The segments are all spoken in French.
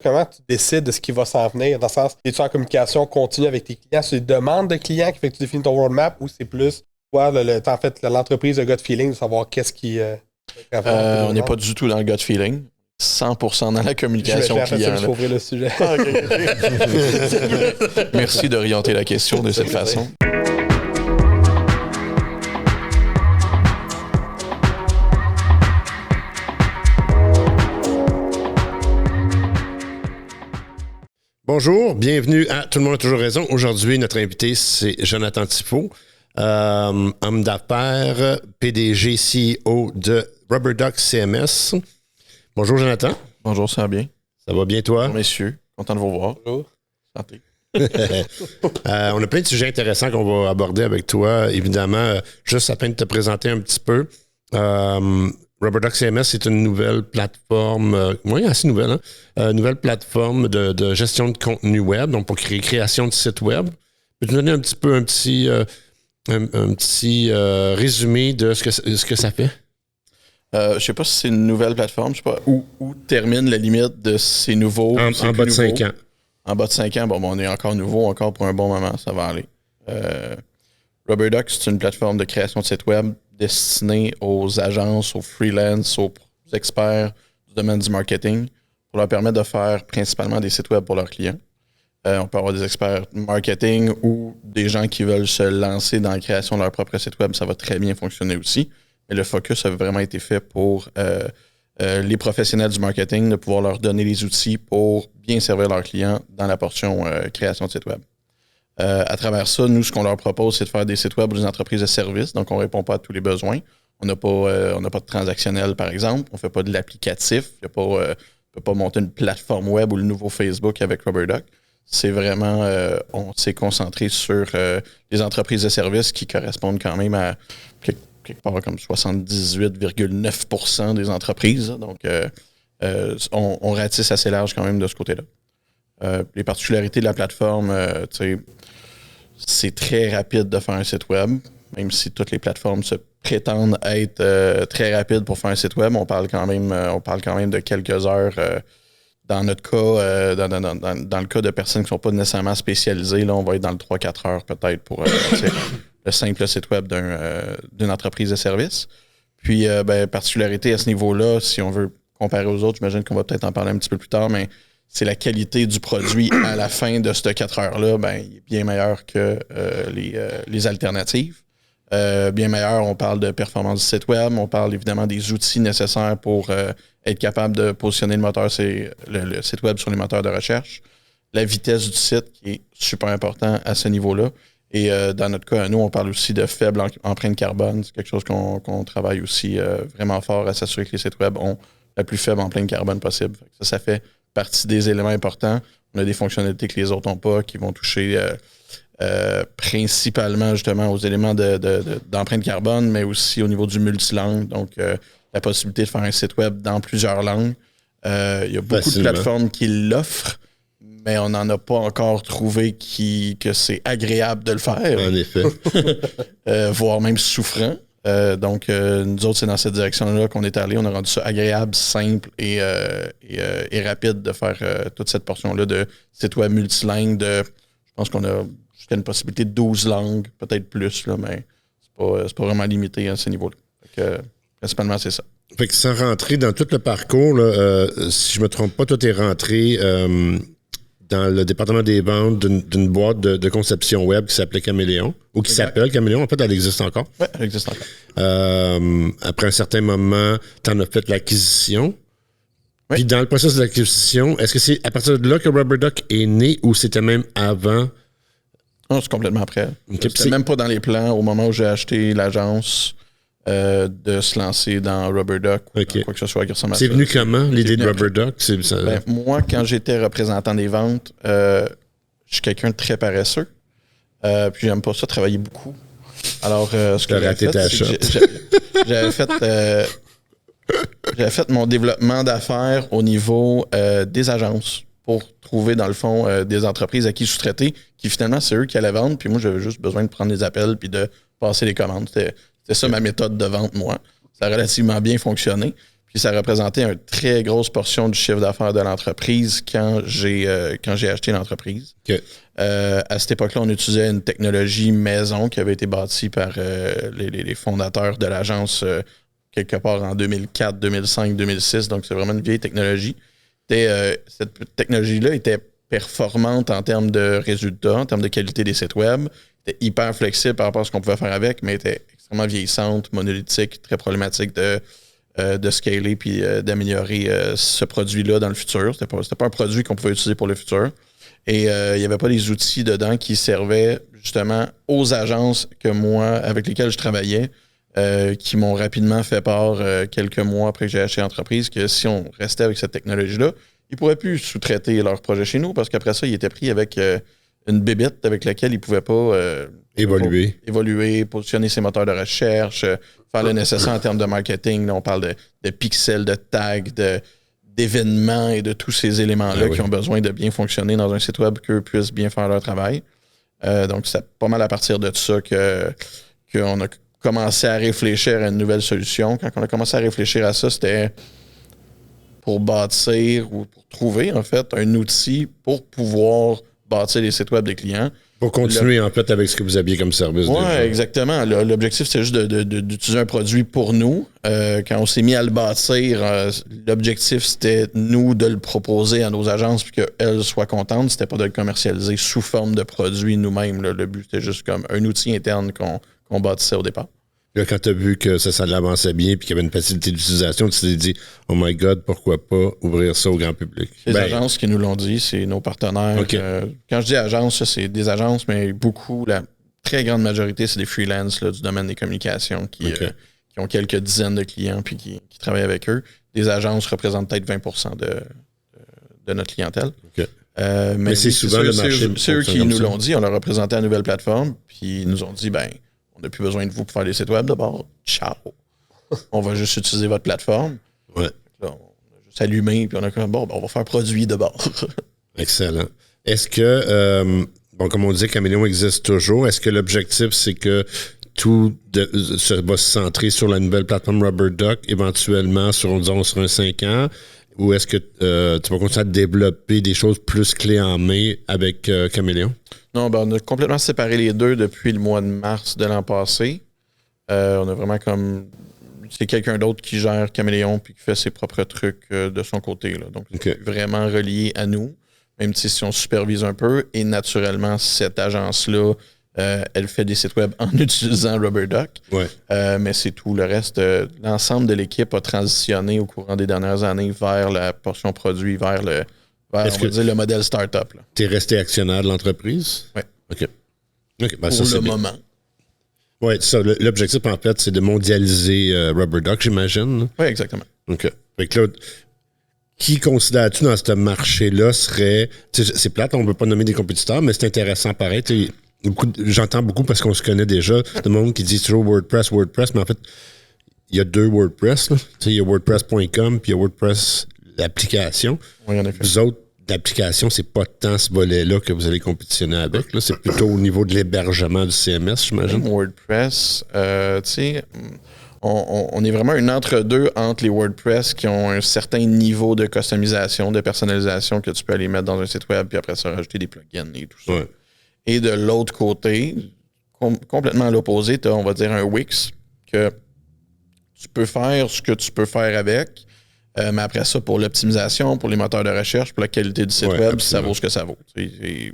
Comment tu décides de ce qui va s'en venir? Dans le sens, es-tu en communication continue avec tes clients? C'est des demandes de clients qui fait que tu définis ton roadmap ou c'est plus toi, en fait, l'entreprise, le gut feeling, de savoir qu'est-ce qui... on n'est pas du tout dans le gut feeling. 100% dans la communication client. Je vais ouvrir le sujet. Ah, okay. Merci d'orienter la question de cette façon. Bonjour, bienvenue à Tout le monde a toujours raison. Aujourd'hui, notre invité, c'est Jonathan Thifault, homme d'affaires, PDG, CEO de Rubber Duck CMS. Bonjour, Jonathan. Bonjour, ça va bien? Ça va bien, toi? Bonjour, messieurs. Content de vous voir. Bonjour. Santé. On a plein de sujets intéressants qu'on va aborder avec toi. Évidemment, juste afin de te présenter un petit peu. Rubber Duck CMS, c'est une nouvelle plateforme, assez nouvelle, nouvelle plateforme de gestion de contenu web, donc pour création de sites web. Peux-tu nous donner un petit résumé de ce que ça fait? Je sais pas si c'est une nouvelle plateforme, je sais pas où termine la limite de ces nouveaux. En bas de 5 ans. En bas de 5 ans, bon, on est encore nouveau, encore pour un bon moment, ça va aller. Rubber Duck, c'est une plateforme de création de sites web destinée aux agences, aux freelance, aux experts du domaine du marketing pour leur permettre de faire principalement des sites web pour leurs clients. On peut avoir des experts marketing ou des gens qui veulent se lancer dans la création de leur propre site web, ça va très bien fonctionner aussi. Mais le focus a vraiment été fait pour les professionnels du marketing, de pouvoir leur donner les outils pour bien servir leurs clients dans la portion création de site web. À travers ça, nous, ce qu'on leur propose, c'est de faire des sites web pour des entreprises de services. Donc, on ne répond pas à tous les besoins. On n'a pas de transactionnel, par exemple. On ne fait pas de l'applicatif. On ne peut pas monter une plateforme web ou le nouveau Facebook avec Rubber Duck. C'est vraiment, on s'est concentré sur les entreprises de services qui correspondent quand même à quelque part comme 78,9% des entreprises. Donc, on ratisse assez large quand même de ce côté-là. Les particularités de la plateforme, c'est très rapide de faire un site web, même si toutes les plateformes se prétendent être très rapides pour faire un site web. On parle quand même de quelques heures. Dans notre cas, dans le cas de personnes qui ne sont pas nécessairement spécialisées, là, on va être dans le 3-4 heures peut-être pour le simple site web d'une entreprise de service. Puis, particularité à ce niveau-là, si on veut comparer aux autres, j'imagine qu'on va peut-être en parler un petit peu plus tard, mais c'est la qualité du produit à la fin de ces 4 heures-là, il est bien meilleur que les alternatives. Bien meilleur, on parle de performance du site web, on parle évidemment des outils nécessaires pour être capable de positionner le site web sur les moteurs de recherche. La vitesse du site qui est super important à ce niveau-là. Et dans notre cas, nous, on parle aussi de faible empreinte carbone. C'est quelque chose qu'on travaille aussi vraiment fort à s'assurer que les sites web ont la plus faible empreinte carbone possible. Ça fait partie des éléments importants. On a des fonctionnalités que les autres n'ont pas, qui vont toucher principalement justement aux éléments d'empreinte carbone, mais aussi au niveau du multilangue. Donc, la possibilité de faire un site web dans plusieurs langues. Il y a beaucoup de plateformes qui l'offrent, mais on n'en a pas encore trouvé que c'est agréable de le faire. En effet. Voire même souffrant. Donc, nous autres, c'est dans cette direction-là qu'on est allé. On a rendu ça agréable, simple et rapide de faire toute cette portion-là de site web multilingue. Je pense qu'on a jusqu'à une possibilité de 12 langues, peut-être plus, là, mais c'est pas vraiment limité à ce niveau-là. Principalement, c'est ça. Fait que sans rentrer dans tout le parcours, là, si je me trompe pas, toi, t'es rentré dans le département des ventes d'une boîte de conception web qui s'appelait Caméléon, ou qui s'appelle Caméléon. En fait, elle existe encore. Oui, elle existe encore. Après un certain moment, tu en as fait l'acquisition. Oui. Puis dans le processus de l'acquisition, est-ce que c'est à partir de là que Rubber Duck est né ou c'était même avant? Non, c'est complètement après. Okay, c'était même pas dans les plans au moment où j'ai acheté l'agence de se lancer dans Rubber Duck ou quoi que ce soit qui ressemble à ça. C'est venu comment, l'idée de Rubber Duck? Moi, quand j'étais représentant des ventes, je suis quelqu'un de très paresseux. Puis j'aime pas ça travailler beaucoup. Alors, ce que j'avais fait mon développement d'affaires au niveau des agences pour trouver, dans le fond, des entreprises à qui sous-traiter, qui finalement, c'est eux qui allaient vendre. Puis moi, j'avais juste besoin de prendre des appels puis de passer les commandes. C'était ça ma méthode de vente, moi. Ça a relativement bien fonctionné. Puis ça représentait une très grosse portion du chiffre d'affaires de l'entreprise quand j'ai acheté l'entreprise. OK. À cette époque-là, on utilisait une technologie maison qui avait été bâtie par les fondateurs de l'agence quelque part en 2004, 2005, 2006. Donc, c'est vraiment une vieille technologie. Cette technologie-là était performante en termes de résultats, en termes de qualité des sites web. Était hyper flexible par rapport à ce qu'on pouvait faire avec, mais était extrêmement vieillissante, monolithique, très problématique de scaler puis d'améliorer ce produit-là dans le futur. C'était pas un produit qu'on pouvait utiliser pour le futur. Et il n'y avait pas des outils dedans qui servaient justement aux agences avec lesquelles je travaillais, qui m'ont rapidement fait part quelques mois après que j'ai acheté l'entreprise que si on restait avec cette technologie-là, ils ne pourraient plus sous-traiter leurs projets chez nous parce qu'après ça, ils étaient pris avec une bébête avec laquelle ils ne pouvaient pas évoluer, positionner ses moteurs de recherche, faire le nécessaire en termes de marketing. Là, on parle de pixels, de tags, d'événements et de tous ces éléments-là qui ont besoin de bien fonctionner dans un site web, qu'eux puissent bien faire leur travail. Donc, c'est pas mal à partir de ça qu'on a commencé à réfléchir à une nouvelle solution. Quand on a commencé à réfléchir à ça, c'était pour bâtir ou pour trouver, en fait, un outil pour pouvoir bâtir les sites web des clients. Pour continuer, en fait, avec ce que vous aviez comme service. Oui, exactement. L'objectif, c'était juste d'utiliser un produit pour nous. Quand on s'est mis à le bâtir, l'objectif, c'était, nous, de le proposer à nos agences puis qu'elles soient contentes. C'était pas de le commercialiser sous forme de produit nous-mêmes. Là. Le but, c'était juste comme un outil interne qu'on bâtissait au départ. Là, quand tu as vu que ça l'avançait bien puis qu'il y avait une facilité d'utilisation, tu t'es dit « Oh my God, pourquoi pas ouvrir ça au grand public? » Les agences qui nous l'ont dit, c'est nos partenaires. Okay. Quand je dis agences, c'est des agences, mais beaucoup, la très grande majorité, c'est des freelances là, du domaine des communications qui ont quelques dizaines de clients puis qui travaillent avec eux. Les agences représentent peut-être 20% de notre clientèle. Okay. Mais c'est souvent le marché. C'est eux qui nous l'ont dit. On leur a présenté la nouvelle plateforme puis ils nous ont dit, on n'a plus besoin de vous pour faire des sites web d'abord. Ciao. On va juste utiliser votre plateforme. Ouais. Là, on a juste allumé, puis on a comme, on va faire produit d'abord. Excellent. Est-ce que, comme on disait, Caméléon existe toujours. Est-ce que l'objectif, c'est que tout va se centrer sur la nouvelle plateforme RubberDuck, éventuellement sur un 5 ans? Ou est-ce que tu vas continuer à développer des choses plus clés en main avec Caméléon? Non, on a complètement séparé les deux depuis le mois de mars de l'an passé. On a vraiment c'est quelqu'un d'autre qui gère Caméléon puis qui fait ses propres trucs de son côté. Là. Donc, c'est vraiment relié à nous, même si on supervise un peu. Et naturellement, cette agence-là, elle fait des sites web en utilisant RubberDuck. Ouais. Mais c'est tout. Le reste, l'ensemble de l'équipe a transitionné au courant des dernières années vers la portion produit, vers le modèle startup. Tu es resté actionnaire de l'entreprise? Oui. OK. Pour le moment. Oui, ça. L'objectif, en fait, c'est de mondialiser RubberDuck, j'imagine. Oui, exactement. OK. Fait que là, qui considères-tu dans ce marché-là serait... C'est plate, on ne veut pas nommer des compétiteurs, mais c'est intéressant pareil. J'entends beaucoup parce qu'on se connaît déjà, de monde qui dit toujours WordPress, mais en fait, il y a deux WordPress. Il y a WordPress.com puis il y a WordPress, l'application. Oui, en effet. Vous autres, l'application, c'est pas tant ce volet-là que vous allez compétitionner avec. Là. C'est plutôt au niveau de l'hébergement du CMS, j'imagine. WordPress, on est vraiment un entre-deux entre les WordPress qui ont un certain niveau de customisation, de personnalisation que tu peux aller mettre dans un site web puis après ça rajouter des plugins et tout ça. Ouais. Et de l'autre côté, complètement à l'opposé, tu as, on va dire, un Wix que tu peux faire ce que tu peux faire avec, mais après ça, pour l'optimisation, pour les moteurs de recherche, pour la qualité du site web, ça vaut ce que ça vaut. Je ne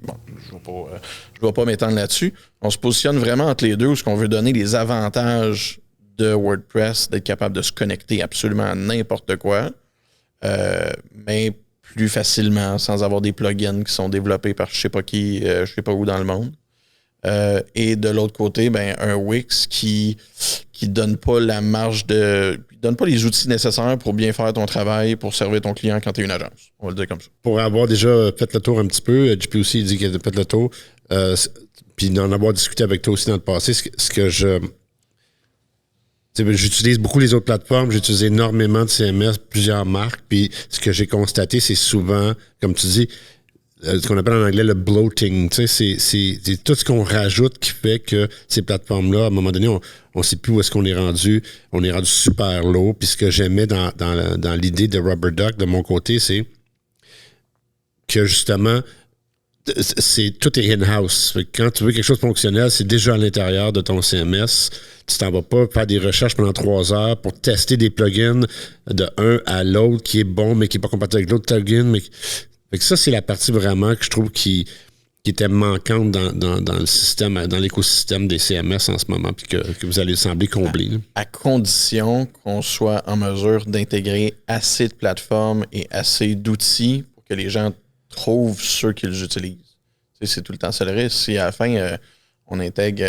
vais pas m'étendre là-dessus. On se positionne vraiment entre les deux où on veut donner les avantages de WordPress, d'être capable de se connecter absolument à n'importe quoi, mais plus facilement, sans avoir des plugins qui sont développés par je sais pas qui, je sais pas où dans le monde. Et de l'autre côté, un Wix qui donne pas la marge donne pas les outils nécessaires pour bien faire ton travail, pour servir ton client quand tu es une agence. On va le dire comme ça. Pour avoir déjà fait le tour un petit peu, JP aussi dit qu'il a fait le tour, puis d'en avoir discuté avec toi aussi dans le passé, ce que j'utilise beaucoup les autres plateformes, j'utilise énormément de CMS, plusieurs marques, puis ce que j'ai constaté, c'est souvent, comme tu dis, ce qu'on appelle en anglais le bloating. Tu sais, c'est tout ce qu'on rajoute qui fait que ces plateformes-là, à un moment donné, on ne sait plus où est-ce qu'on est rendu. On est rendu super lourd. Puis ce que j'aimais dans l'idée de Rubber Duck, de mon côté, c'est que justement, tout est in-house. Fait que quand tu veux quelque chose de fonctionnel, c'est déjà à l'intérieur de ton CMS. Tu t'en vas pas faire des recherches pendant 3 heures pour tester des plugins de un à l'autre qui est bon, mais qui n'est pas compatible avec l'autre plugin. Fait que ça, c'est la partie vraiment que je trouve qui était manquante dans le système, dans l'écosystème des CMS en ce moment, puis que vous allez sembler combler. À condition qu'on soit en mesure d'intégrer assez de plateformes et assez d'outils pour que les gens trouvent ceux qu'ils utilisent. Tu sais, c'est tout le temps ça le risque. Si à la fin, on intègre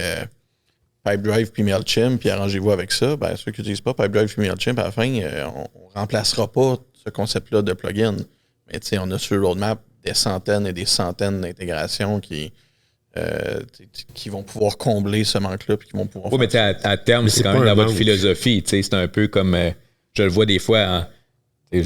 Pipedrive puis MailChimp, puis arrangez-vous avec ça, ben, ceux qui n'utilisent pas Pipedrive puis MailChimp, à la fin, on ne remplacera pas ce concept-là de plugin. Mais tu sais, on a sur le roadmap des centaines et des centaines d'intégrations qui vont pouvoir combler ce manque-là puis qui vont pouvoir. Oui, mais à terme, c'est quand même dans votre philosophie. C'est un peu comme je le vois des fois je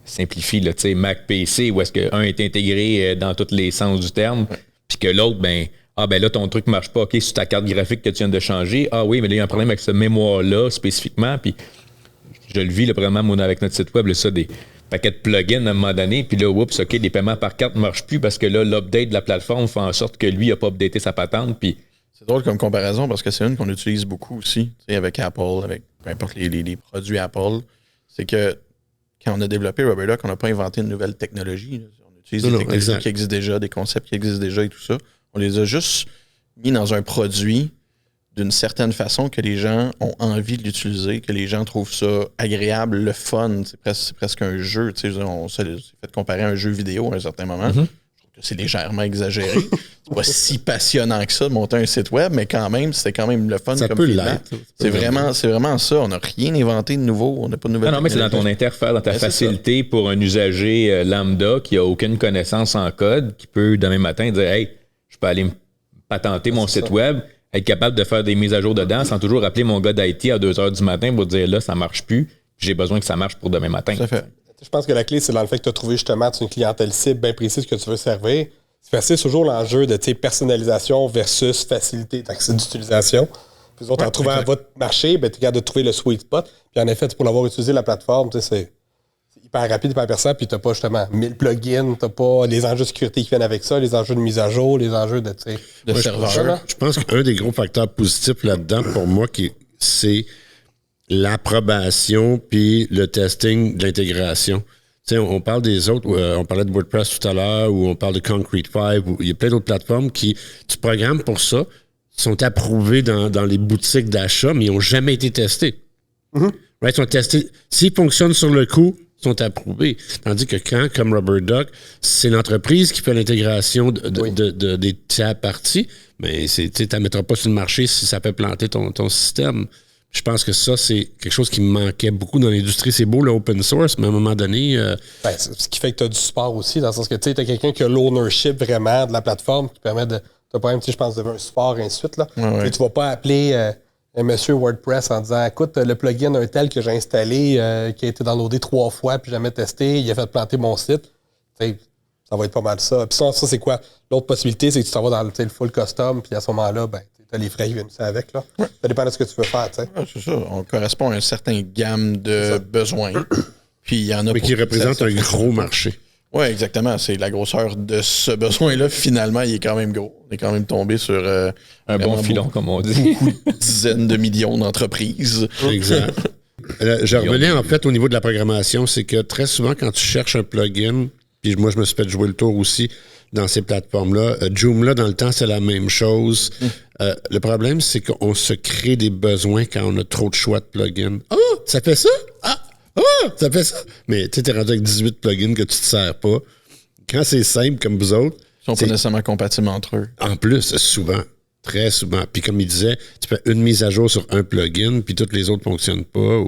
simplifie, là, Mac PC, où est-ce qu'un est intégré dans tous les sens du terme, puis que l'autre, ben là, ton truc ne marche pas, OK, sur ta carte graphique que tu viens de changer. Ah oui, mais là, il y a un problème avec ce mémoire-là spécifiquement, puis je le vis, vraiment, avec notre site web, là, ça, des paquets de plugins à un moment donné, puis là, oups, OK, les paiements par carte ne marchent plus parce que là, l'update de la plateforme fait en sorte que lui n'a pas updaté sa patente, puis... C'est drôle comme comparaison parce que c'est une qu'on utilise beaucoup aussi, avec Apple, avec peu importe les produits Apple. C'est que quand on a développé Rubber Duck, on n'a pas inventé une nouvelle technologie. Là. On utilise des technologies qui existent déjà, des concepts qui existent déjà et tout ça. On les a juste mis dans un produit d'une certaine façon que les gens ont envie de l'utiliser, que les gens trouvent ça agréable, le fun. C'est presque un jeu. On s'est fait comparer à un jeu vidéo à un certain moment. Je trouve que c'est légèrement exagéré. C'est pas si passionnant que ça de monter un site web, mais quand même, c'était quand même le fun. Ça comme peut feedback. C'est vraiment ça. On n'a rien inventé de nouveau. On n'a pas de nouvelles. Non, mais c'est dans ton interface, dans ta facilité pour un usager lambda qui n'a aucune connaissance en code, qui peut demain matin dire « Hey, je peux aller me patenter mon site web », être capable de faire des mises à jour dedans sans toujours appeler mon gars d'IT à 2 heures du matin pour dire là, ça marche plus, j'ai besoin que ça marche pour demain matin. Tout à fait. Je pense que la clé, c'est dans le fait que tu as trouvé justement une clientèle cible bien précise que tu veux servir. C'est toujours l'enjeu de personnalisation versus facilité d'accès d'utilisation. Puis en trouvant votre marché, ben, tu es capable de trouver le sweet spot. Puis en effet, pour l'avoir utilisé la plateforme, c'est hyper rapide, hyper perçant, puis tu n'as pas justement 1000 plugins, tu n'as pas les enjeux de sécurité qui viennent avec ça, les enjeux de mise à jour, les enjeux de serveur. Je pense qu'un des gros facteurs positifs là-dedans, pour moi, c'est l'approbation puis le testing de l'intégration. Tu sais, on parle des autres, on parlait de WordPress tout à l'heure, ou on parle de Concrete 5, ou il y a plein d'autres plateformes qui, tu programmes pour ça, sont approuvées dans les boutiques d'achat, mais ils n'ont jamais été testés. Right, ils sont testés. S'ils fonctionnent sur le coup, sont approuvés. Tandis que quand, comme Rubber Duck, c'est l'entreprise qui fait l'intégration des tiers parties, mais tu ne la mettras pas sur le marché si ça peut planter ton système. Je pense que ça, c'est quelque chose qui me manquait beaucoup dans l'industrie. C'est beau, l'open source, mais à un moment donné... ce qui fait que tu as du support aussi, dans le sens que tu as quelqu'un qui a l'ownership vraiment de la plateforme qui permet de... Tu as pas même, je pense, de un support et ainsi de suite. Là. Ouais. Tu ne vas pas appeler... un monsieur WordPress en disant écoute, le plugin un tel que j'ai installé, qui a été downloadé 3 fois puis jamais testé, il a fait planter mon site. T'sais, ça va être pas mal ça. Puis ça, c'est quoi? L'autre possibilité, c'est que tu t'en vas dans le full custom, puis à ce moment-là, ben, tu as les frais qui viennent avec. Là. Ça dépend de ce que tu veux faire. Ouais, c'est ça. On correspond à une certaine gamme de besoins. Puis il y en a. Mais qui représente un gros marché. Oui, exactement. C'est la grosseur de ce besoin-là. Finalement, il est quand même gros. On est quand même tombé sur un bon filon, comme on dit. Beaucoup de dizaines de millions d'entreprises. Exact. Je revenais en fait au niveau de la programmation. C'est que très souvent, quand tu cherches un plugin, puis moi, je me suis fait jouer le tour aussi dans ces plateformes-là. Joomla, dans le temps, c'est la même chose. Le problème, c'est qu'on se crée des besoins quand on a trop de choix de plugins. Ah, ça fait ça? Ça fait ça. Mais tu es rendu avec 18 plugins que tu te sers pas. Quand c'est simple comme vous autres... Ils sont pas nécessairement compatibles entre eux. En plus, souvent. Très souvent. Puis comme il disait, tu fais une mise à jour sur un plugin, puis toutes les autres ne fonctionnent pas.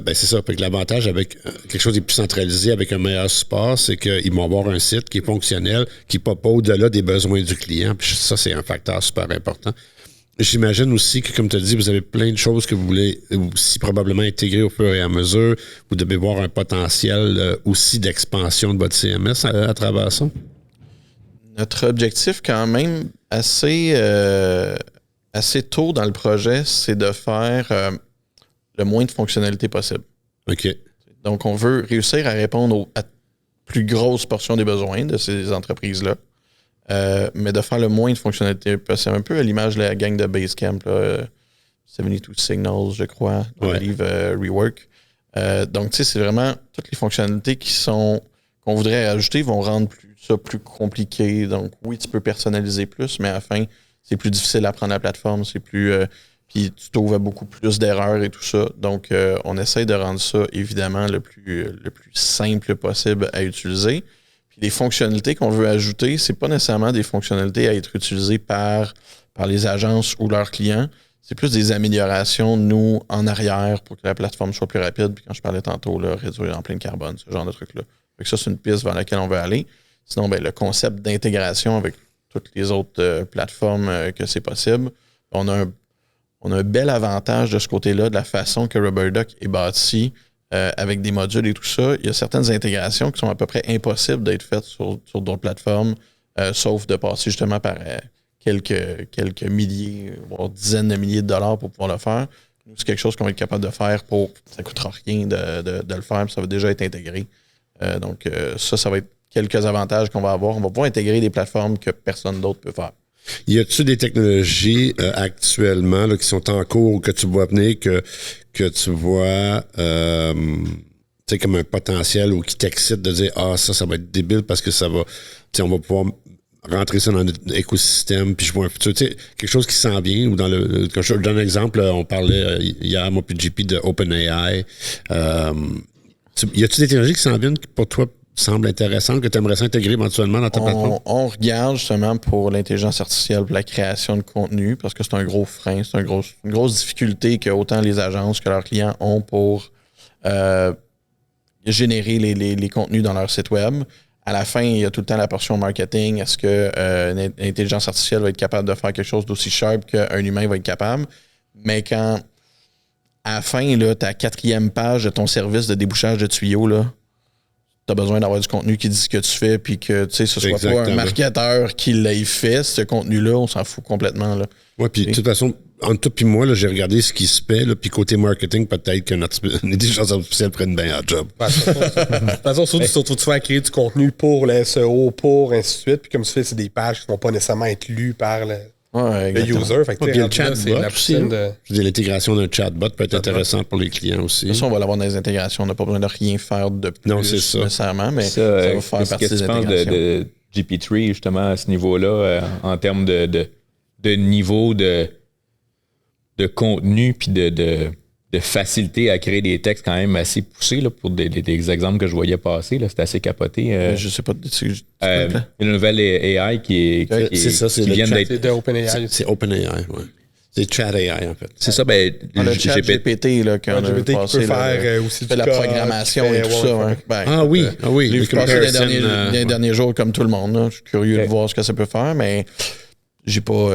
C'est ça. Puis l'avantage avec quelque chose de plus centralisé, avec un meilleur support, c'est qu'ils vont avoir un site qui est fonctionnel, qui ne va pas au-delà des besoins du client. Puis ça, c'est un facteur super important. j'imagine aussi que, comme tu as dit, vous avez plein de choses que vous voulez aussi probablement intégrer au fur et à mesure. Vous devez voir un potentiel aussi d'expansion de votre CMS à travers ça. Notre objectif, quand même, assez tôt dans le projet, c'est de faire le moins de fonctionnalités possible. OK. Donc, on veut réussir à répondre à plus grosse portion des besoins de ces entreprises-là, mais de faire le moins de fonctionnalités possible. Un peu à l'image de la gang de Basecamp, 72 Signals, je crois, dans le livre Rework. Donc, tu sais, c'est vraiment toutes les fonctionnalités qu'on voudrait ajouter vont rendre ça plus compliqué. Donc, oui, tu peux personnaliser plus, mais à la fin, c'est plus difficile à prendre la plateforme, c'est plus... puis tu trouves à beaucoup plus d'erreurs et tout ça. Donc, on essaie de rendre ça, évidemment, le plus simple possible à utiliser. Puis les fonctionnalités qu'on veut ajouter, c'est pas nécessairement des fonctionnalités à être utilisées par les agences ou leurs clients. C'est plus des améliorations, nous, en arrière, pour que la plateforme soit plus rapide. Puis quand je parlais tantôt, là, réduire l'empreinte carbone, ce genre de trucs-là. Donc ça, c'est une piste vers laquelle on veut aller. Sinon, ben, le concept d'intégration avec toutes les autres plateformes que c'est possible, on a un bel avantage de ce côté-là, de la façon que RubberDuck est bâti, avec des modules et tout ça. Il y a certaines intégrations qui sont à peu près impossibles d'être faites sur d'autres plateformes, sauf de passer justement par quelques milliers, voire dizaines de milliers de dollars pour pouvoir le faire. Nous, c'est quelque chose qu'on va être capable de faire ça ne coûtera rien de le faire, puis ça va déjà être intégré. Donc, ça va être quelques avantages qu'on va avoir. On va pouvoir intégrer des plateformes que personne d'autre peut faire. Y a-t-il des technologies actuellement là, qui sont en cours ou que tu vois venir, que tu vois comme un potentiel ou qui t'excite de dire ça va être débile parce que ça va, on va pouvoir rentrer ça dans notre écosystème, puis je vois un futur, quelque chose qui s'en vient, ou je donne un exemple, on parlait hier, moi puis JP, de OpenAI. Y a-t-il des technologies qui s'en viennent qui, pour toi, semblent intéressantes, que tu aimerais s'intégrer éventuellement dans ta plateforme? On regarde justement pour l'intelligence artificielle, pour la création de contenu, parce que c'est un gros frein, c'est une grosse difficulté que autant les agences que leurs clients ont pour générer les contenus dans leur site web. À la fin, il y a tout le temps la portion marketing. Est-ce que l'intelligence artificielle va être capable de faire quelque chose d'aussi sharp qu'un humain va être capable? Mais quand, à la fin, là, ta 4e page de ton service de débouchage de tuyaux, là, tu as besoin d'avoir du contenu qui dit ce que tu fais, puis que ce soit pas un marketeur qui l'ait fait, ce contenu-là, on s'en fout complètement. Oui, puis de toute façon, entre toi et moi, là, j'ai regardé ce qui se fait, puis côté marketing, peut-être qu'une intelligence artificielle ferait une bien job. De toute façon, surtout tu vas créer du contenu pour le SEO, pour ainsi de suite, puis comme tu fais, c'est des pages qui ne vont pas nécessairement être lues par le user. Fait que le chatbot aussi. Je dis, l'intégration d'un chatbot peut être intéressant pour les clients aussi. Ça, on va l'avoir dans les intégrations. On n'a pas besoin de rien faire de plus nécessairement, mais ça va faire partie des intégrations. Qu'est-ce que tu penses de GP3, justement, à ce niveau-là, en termes de niveau de contenu puis de facilité à créer des textes quand même assez poussés là, pour des exemples que je voyais passer. C'était assez capoté. Je sais pas. Une nouvelle AI qui vient d'être... C'est de OpenAI. C'est OpenAI, oui. C'est ChatAI, en fait. C'est ça, le chat GPT, là, quand on a passé, peut faire aussi la programmation et tout ça. Oui. J'ai vu passer les derniers jours comme tout le monde. Là. Je suis curieux de voir ce que ça peut faire, mais je sais pas.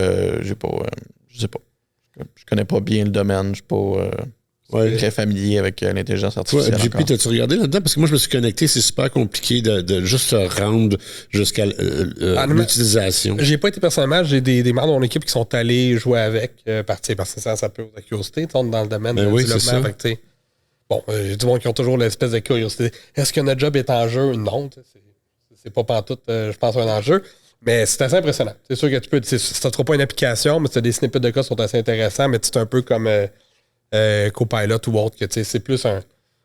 Je connais pas bien le domaine. Je suis pas très familier avec l'intelligence artificielle. JP, t'as-tu regardé là-dedans? Parce que moi, je me suis connecté. C'est super compliqué de juste se rendre jusqu'à l'utilisation. J'ai pas été personnellement. J'ai des membres de mon équipe qui sont allés jouer avec, parce que ça peut la curiosité. On est dans le domaine du développement. J'ai du monde qui ont toujours l'espèce de curiosité. Est-ce que notre job est en jeu? Non. C'est pas pantoute, je pense, un enjeu. Mais c'est assez impressionnant. C'est sûr que tu peux. Ça ne sera pas une application, mais des snippets de code qui sont assez intéressants, mais c'est un peu comme Copilot ou autre, que c'est plus une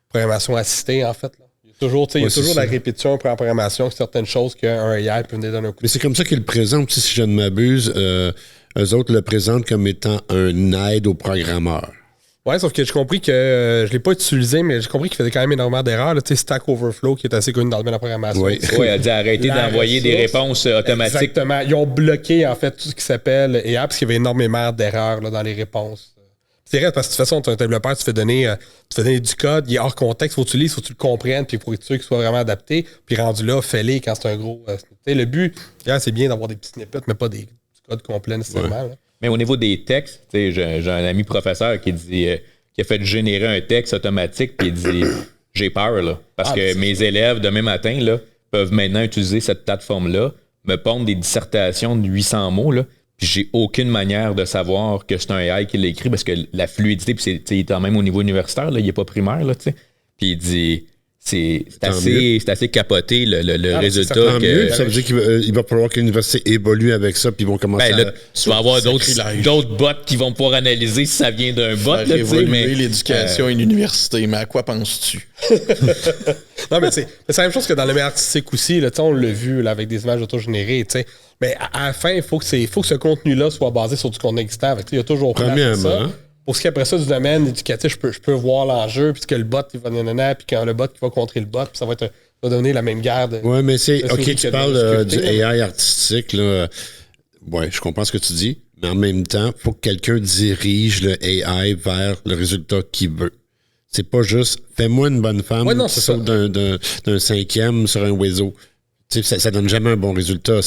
programmation assistée, en fait. Là. Il y a toujours de la répétition pour la programmation, certaines choses qu'un AI peut venir donner un coup. Mais c'est comme ça qu'ils le présentent, si je ne m'abuse. Eux autres le présentent comme étant un aide aux programmeurs. Ouais, sauf que j'ai compris que je ne l'ai pas utilisé, mais j'ai compris qu'il faisait quand même énormément d'erreurs. Stack Overflow, qui est assez connu dans le domaine de la programmation. Oui, elle a dit arrêter d'envoyer des réponses automatiques. Exactement. Ils ont bloqué, en fait, tout ce qui s'appelle AI, parce qu'il y avait énormément d'erreurs dans les réponses. C'est vrai, parce que de toute façon, tu es un développeur, tu fais donner du code, il est hors contexte, faut que tu lises, faut que tu le comprennes, puis pour être sûr qu'il soit vraiment adapté. Puis rendu là, fais-les quand c'est un gros. Le but, c'est bien d'avoir des petits snippets, mais pas du code complet nécessairement. Ouais. Mais au niveau des textes, j'ai un ami professeur qui dit qui a fait générer un texte automatique, puis il dit j'ai peur, là, parce que mes élèves, demain matin, là, peuvent maintenant utiliser cette plateforme-là, me pondre des dissertations de 800 mots, là, puis j'ai aucune manière de savoir que c'est un AI qui l'a écrit, parce que la fluidité, puis il est quand même au niveau universitaire, là, il n'est pas primaire, là, tu sais. Puis il dit c'est assez capoté le résultat. Ça veut dire qu'il va falloir que l'université évolue avec ça, puis ils vont commencer là, tu vas avoir d'autres bots qui vont pouvoir analyser si ça vient d'un bot. Là, évoluer l'éducation et l'université, mais à quoi penses-tu? Non, mais c'est la même chose que dans le meilleur artistique aussi. Là, on l'a vu là, avec des images auto-générées. Mais à la fin, il faut que ce contenu-là soit basé sur du contenu existant. Il y a toujours plein de ça. Pour ce qui est après ça du domaine éducatif, je peux voir l'enjeu, puis que le bot, il va nanana, puis quand le bot, il va contrer le bot, puis ça va donner la même guerre. Oui, mais c'est... OK, tu parles du AI artistique, là. Oui, je comprends ce que tu dis, mais en même temps, il faut que quelqu'un dirige le AI vers le résultat qu'il veut. C'est pas juste « fais-moi une bonne femme qui saute d'un 5e sur un oiseau ». Ça donne jamais un bon résultat.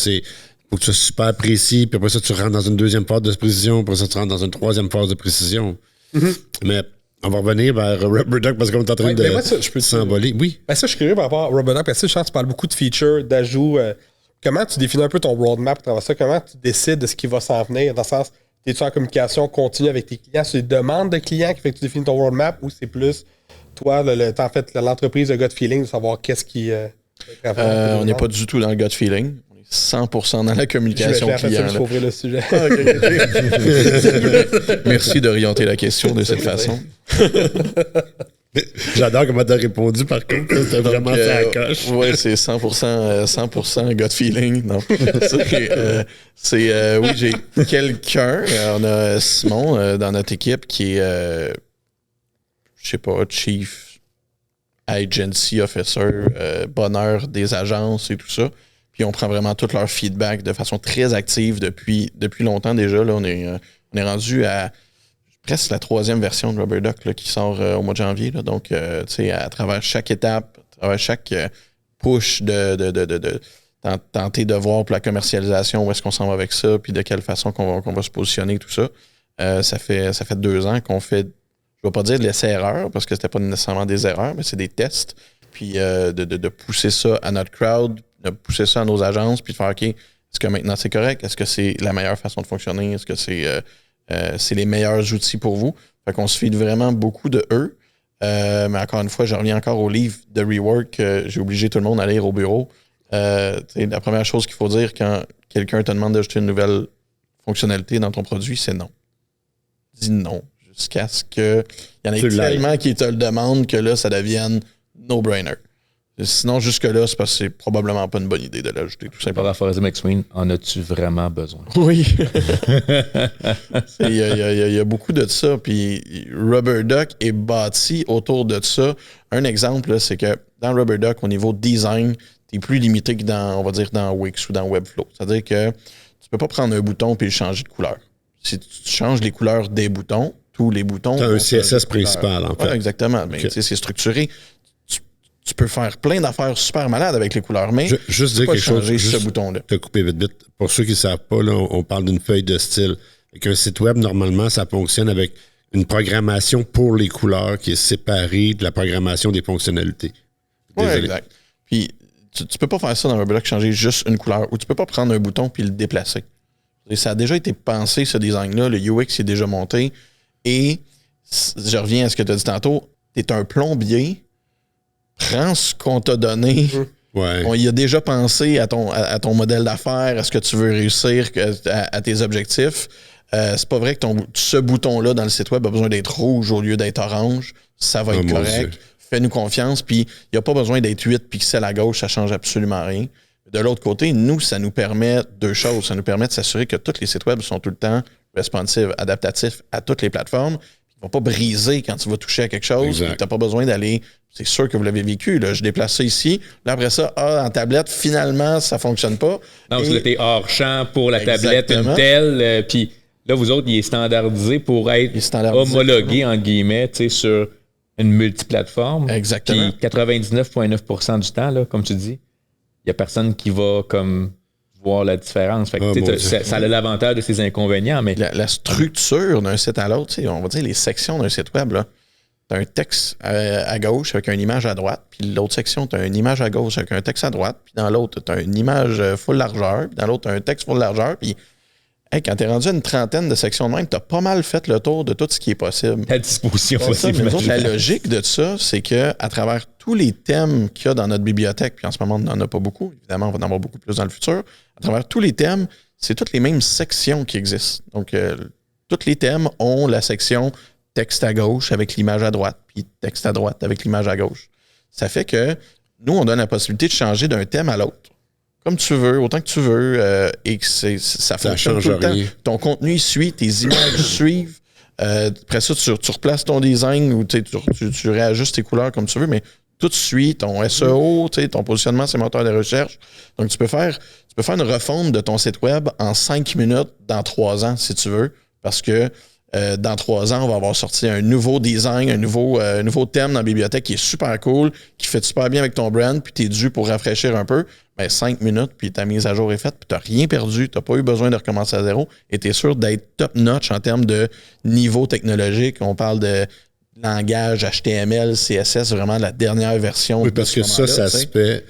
Faut que tu sois super précis, puis après ça, tu rentres dans une deuxième phase de précision, puis après ça, tu rentres dans une troisième phase de précision. Mais on va revenir vers Rubber Duck parce qu'on est en train de s'envoler. Oui. Ben ça, je suis curieux par rapport à Rubber Duck, parce que je pense que tu parles beaucoup de features, d'ajouts. Comment tu définis un peu ton roadmap à travers ça? Comment tu décides de ce qui va s'en venir? Dans le sens, es-tu en communication continue avec tes clients? C'est des demandes de clients qui fait que tu définis ton roadmap, ou c'est plus toi, en fait, l'entreprise, le gut feeling, de savoir qu'est-ce qui... on n'est pas du tout dans le gut feeling. 100% dans la communication client. Je vais ouvrir le sujet. Merci d'orienter la question de cette façon. J'adore comment tu as répondu, par contre. C'était vraiment ça à coche. Oui, c'est 100% gut feeling. Non. Oui, j'ai quelqu'un. On a Simon dans notre équipe qui est, je sais pas, Chief Agency Officer, bonheur des agences et tout ça. Puis on prend vraiment tout leur feedback de façon très active depuis longtemps déjà. Là, on est rendu à presque la 3e version de Rubber Duck là, qui sort au mois de janvier. Là. Donc, tu sais, à travers chaque étape, à travers chaque push de tenter de voir pour la commercialisation où est-ce qu'on s'en va avec ça, puis de quelle façon qu'on va se positionner, tout ça. Ça fait 2 ans qu'on fait, je ne vais pas dire de l'essai-erreur, parce que c'était pas nécessairement des erreurs, mais c'est des tests. Puis de pousser ça à notre crowd, de pousser ça à nos agences, puis de faire OK, est-ce que maintenant c'est correct? Est-ce que c'est la meilleure façon de fonctionner? Est-ce que c'est les meilleurs outils pour vous? Fait qu'on se fie vraiment beaucoup de eux. Mais encore une fois, je reviens encore au livre de Rework. J'ai obligé tout le monde à lire au bureau. La première chose qu'il faut dire quand quelqu'un te demande d'ajouter une nouvelle fonctionnalité dans ton produit, c'est non. Dis non. Jusqu'à ce qu'il y en ait tellement qui te le demandent que là, ça devienne no-brainer. Sinon, jusque-là, c'est parce que c'est probablement pas une bonne idée de l'ajouter, tout simplement. Paraphraser McSween, en as-tu vraiment besoin? Oui. Il y a beaucoup de ça. Puis Rubber Duck est bâti autour de ça. Un exemple, là, c'est que dans Rubber Duck, au niveau design, tu es plus limité que dans, on va dire, dans Wix ou dans Webflow. C'est-à-dire que tu peux pas prendre un bouton et le changer de couleur. Si tu changes les couleurs des boutons, tous les boutons... Tu as un CSS principal, en fait. Ouais, exactement. Mais okay. C'est structuré. Tu peux faire plein d'affaires super malades avec les couleurs, mais juste dire quelque chose, ce bouton-là. Te couper vite. Pour ceux qui ne savent pas, là, on parle d'une feuille de style. Avec un site web, normalement, ça fonctionne avec une programmation pour les couleurs qui est séparée de la programmation des fonctionnalités. Oui, exact. Puis, tu peux pas faire ça dans Rubber Duck, changer juste une couleur, ou tu peux pas prendre un bouton puis le déplacer. Et ça a déjà été pensé, ce design-là, le UX est déjà monté, et je reviens à ce que tu as dit tantôt, tu es un plombier, prends ce qu'on t'a donné. Ouais. On y a déjà pensé à ton modèle d'affaires, à ce que tu veux réussir, à tes objectifs. C'est pas vrai que ce bouton-là dans le site web a besoin d'être rouge au lieu d'être orange. Ça va être correct. Fais-nous confiance. Puis, il n'y a pas besoin d'être 8 pixels à gauche. Ça ne change absolument rien. De l'autre côté, nous, ça nous permet 2 choses. Ça nous permet de s'assurer que tous les sites web sont tout le temps responsive, adaptatifs à toutes les plateformes. Ils ne vont pas briser quand tu vas toucher à quelque chose. Tu n'as pas besoin d'aller... C'est sûr que vous l'avez vécu. Là. Je déplace ça ici. Là, après ça, en tablette, finalement, ça ne fonctionne pas. Non, parce que tu es hors champ pour la tablette, une telle. Puis là, vous autres, il est standardisé pour être homologué, entre guillemets, sur une multiplateforme. Exactement. Puis 99,9% du temps, là, comme tu dis, il n'y a personne qui va comme voir la différence. Fait que, ça a l'avantage de ses inconvénients, mais... La structure d'un site à l'autre, on va dire les sections d'un site web, là. Tu as un texte à gauche avec une image à droite, puis l'autre section, tu as une image à gauche avec un texte à droite, puis dans l'autre, tu as une image full largeur, puis dans l'autre, tu as un texte full largeur, puis quand tu es rendu à une trentaine de sections de même, tu as pas mal fait le tour de tout ce qui est possible. À disposition possible. La logique de ça, c'est qu'à travers tous les thèmes qu'il y a dans notre bibliothèque, puis en ce moment, on n'en a pas beaucoup, évidemment, on va en avoir beaucoup plus dans le futur, à travers tous les thèmes, c'est toutes les mêmes sections qui existent. Donc, tous les thèmes ont la section texte à gauche avec l'image à droite, puis texte à droite avec l'image à gauche. Ça fait que nous, on donne la possibilité de changer d'un thème à l'autre. Comme tu veux, autant que tu veux, et que ça fonctionne tout le temps. Ton contenu, il suit, tes images suivent. Après ça, tu replaces ton design ou tu réajustes tes couleurs comme tu veux, mais tout suit, ton SEO, ton positionnement, c'est moteur de recherche. Donc, tu peux faire une refonte de ton site web en 5 minutes dans 3 ans, si tu veux, parce que dans 3 ans, on va avoir sorti un nouveau design, un nouveau thème dans la bibliothèque qui est super cool, qui fait super bien avec ton brand, puis tu es dû pour rafraîchir un peu. Ben 5 minutes, puis ta mise à jour est faite, puis tu n'as rien perdu, tu n'as pas eu besoin de recommencer à zéro, et tu es sûr d'être top-notch en termes de niveau technologique. On parle de langage HTML, CSS, vraiment la dernière version. Oui, parce que ça se fait...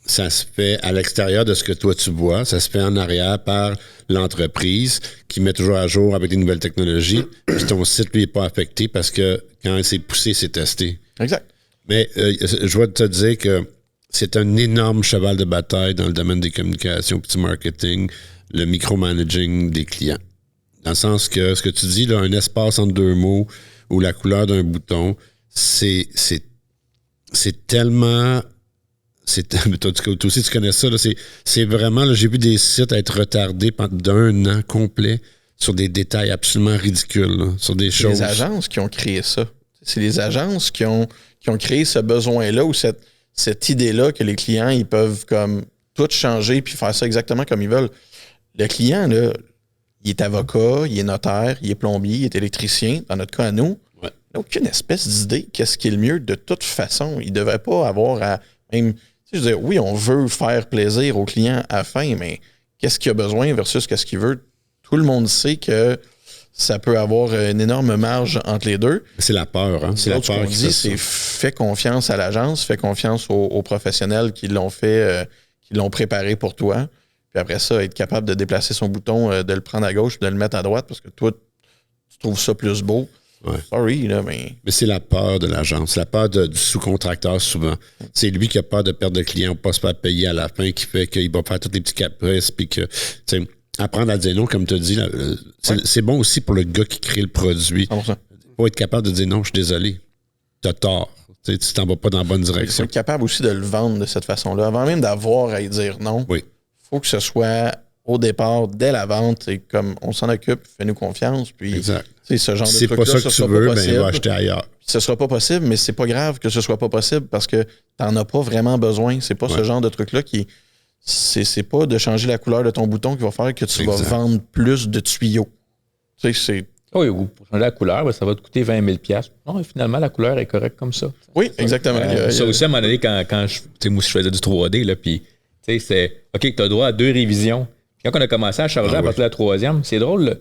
ça se fait à l'extérieur de ce que toi tu vois. Ça se fait en arrière par l'entreprise qui met toujours à jour avec des nouvelles technologies. Puis ton site, lui, n'est pas affecté parce que quand c'est poussé, c'est testé. Exact. Mais je dois te dire que c'est un énorme cheval de bataille dans le domaine des communications, petit marketing, le micromanaging des clients. Dans le sens que ce que tu dis, là, un espace entre 2 mots ou la couleur d'un bouton, c'est tellement... toi aussi, tu connais ça. Là, c'est vraiment, là, j'ai vu des sites être retardés pendant d'1 an complet sur des détails absolument ridicules, là, sur des choses. C'est les agences qui ont créé ça. C'est les agences qui ont créé ce besoin-là ou cette idée-là que les clients, ils peuvent comme tout changer puis faire ça exactement comme ils veulent. Le client, là, il est avocat, il est notaire, il est plombier, il est électricien. Dans notre cas, à nous, il n'a aucune espèce d'idée qu'est-ce qui est le mieux de toute façon. Il ne devrait pas avoir à même... Je veux dire, oui, on veut faire plaisir au client à la fin, mais qu'est-ce qu'il a besoin versus qu'est-ce qu'il veut? Tout le monde sait que ça peut avoir une énorme marge entre les deux. C'est la peur, hein? C'est la peur qu'on dit, c'est fais confiance à l'agence, fais confiance aux professionnels qui l'ont fait, qui l'ont préparé pour toi. Puis après ça, être capable de déplacer son bouton, de le prendre à gauche, de le mettre à droite parce que toi, tu trouves ça plus beau. Ouais. Sorry, là, mais c'est la peur de l'agence, c'est la peur du sous-contracteur souvent. C'est lui qui a peur de perdre de clients ou pas se faire payer à la fin qui fait qu'il va faire tous les petits caprices puis que, apprendre à dire non, comme tu as dit, là, c'est bon aussi pour le gars qui crée le produit. 100%. Il faut être capable de dire non, je suis désolé, t'as tort. Tu t'en vas pas dans la bonne direction. Il faut être capable aussi de le vendre de cette façon-là. Avant même d'avoir à y dire non, il faut que ce soit au départ, dès la vente, et comme on s'en occupe, fais-nous confiance. Puis, exact. Ce genre de c'est pas ça que tu veux, ben va acheter ailleurs. Ce sera pas possible, mais c'est pas grave que ce soit pas possible parce que t'en as pas vraiment besoin. C'est pas ce genre de truc-là qui... C'est pas de changer la couleur de ton bouton qui va faire que tu vas vendre plus de tuyaux. Tu sais, c'est... Oui, pour changer la couleur, ça va te coûter 20 000 $. Non, finalement, la couleur est correcte comme ça. Oui, exactement. Ça aussi, à un moment donné, quand moi, je faisais du 3D, là, puis c'est OK, tu as droit à 2 révisions. Puis quand on a commencé à charger à partir de la 3e, c'est drôle, là.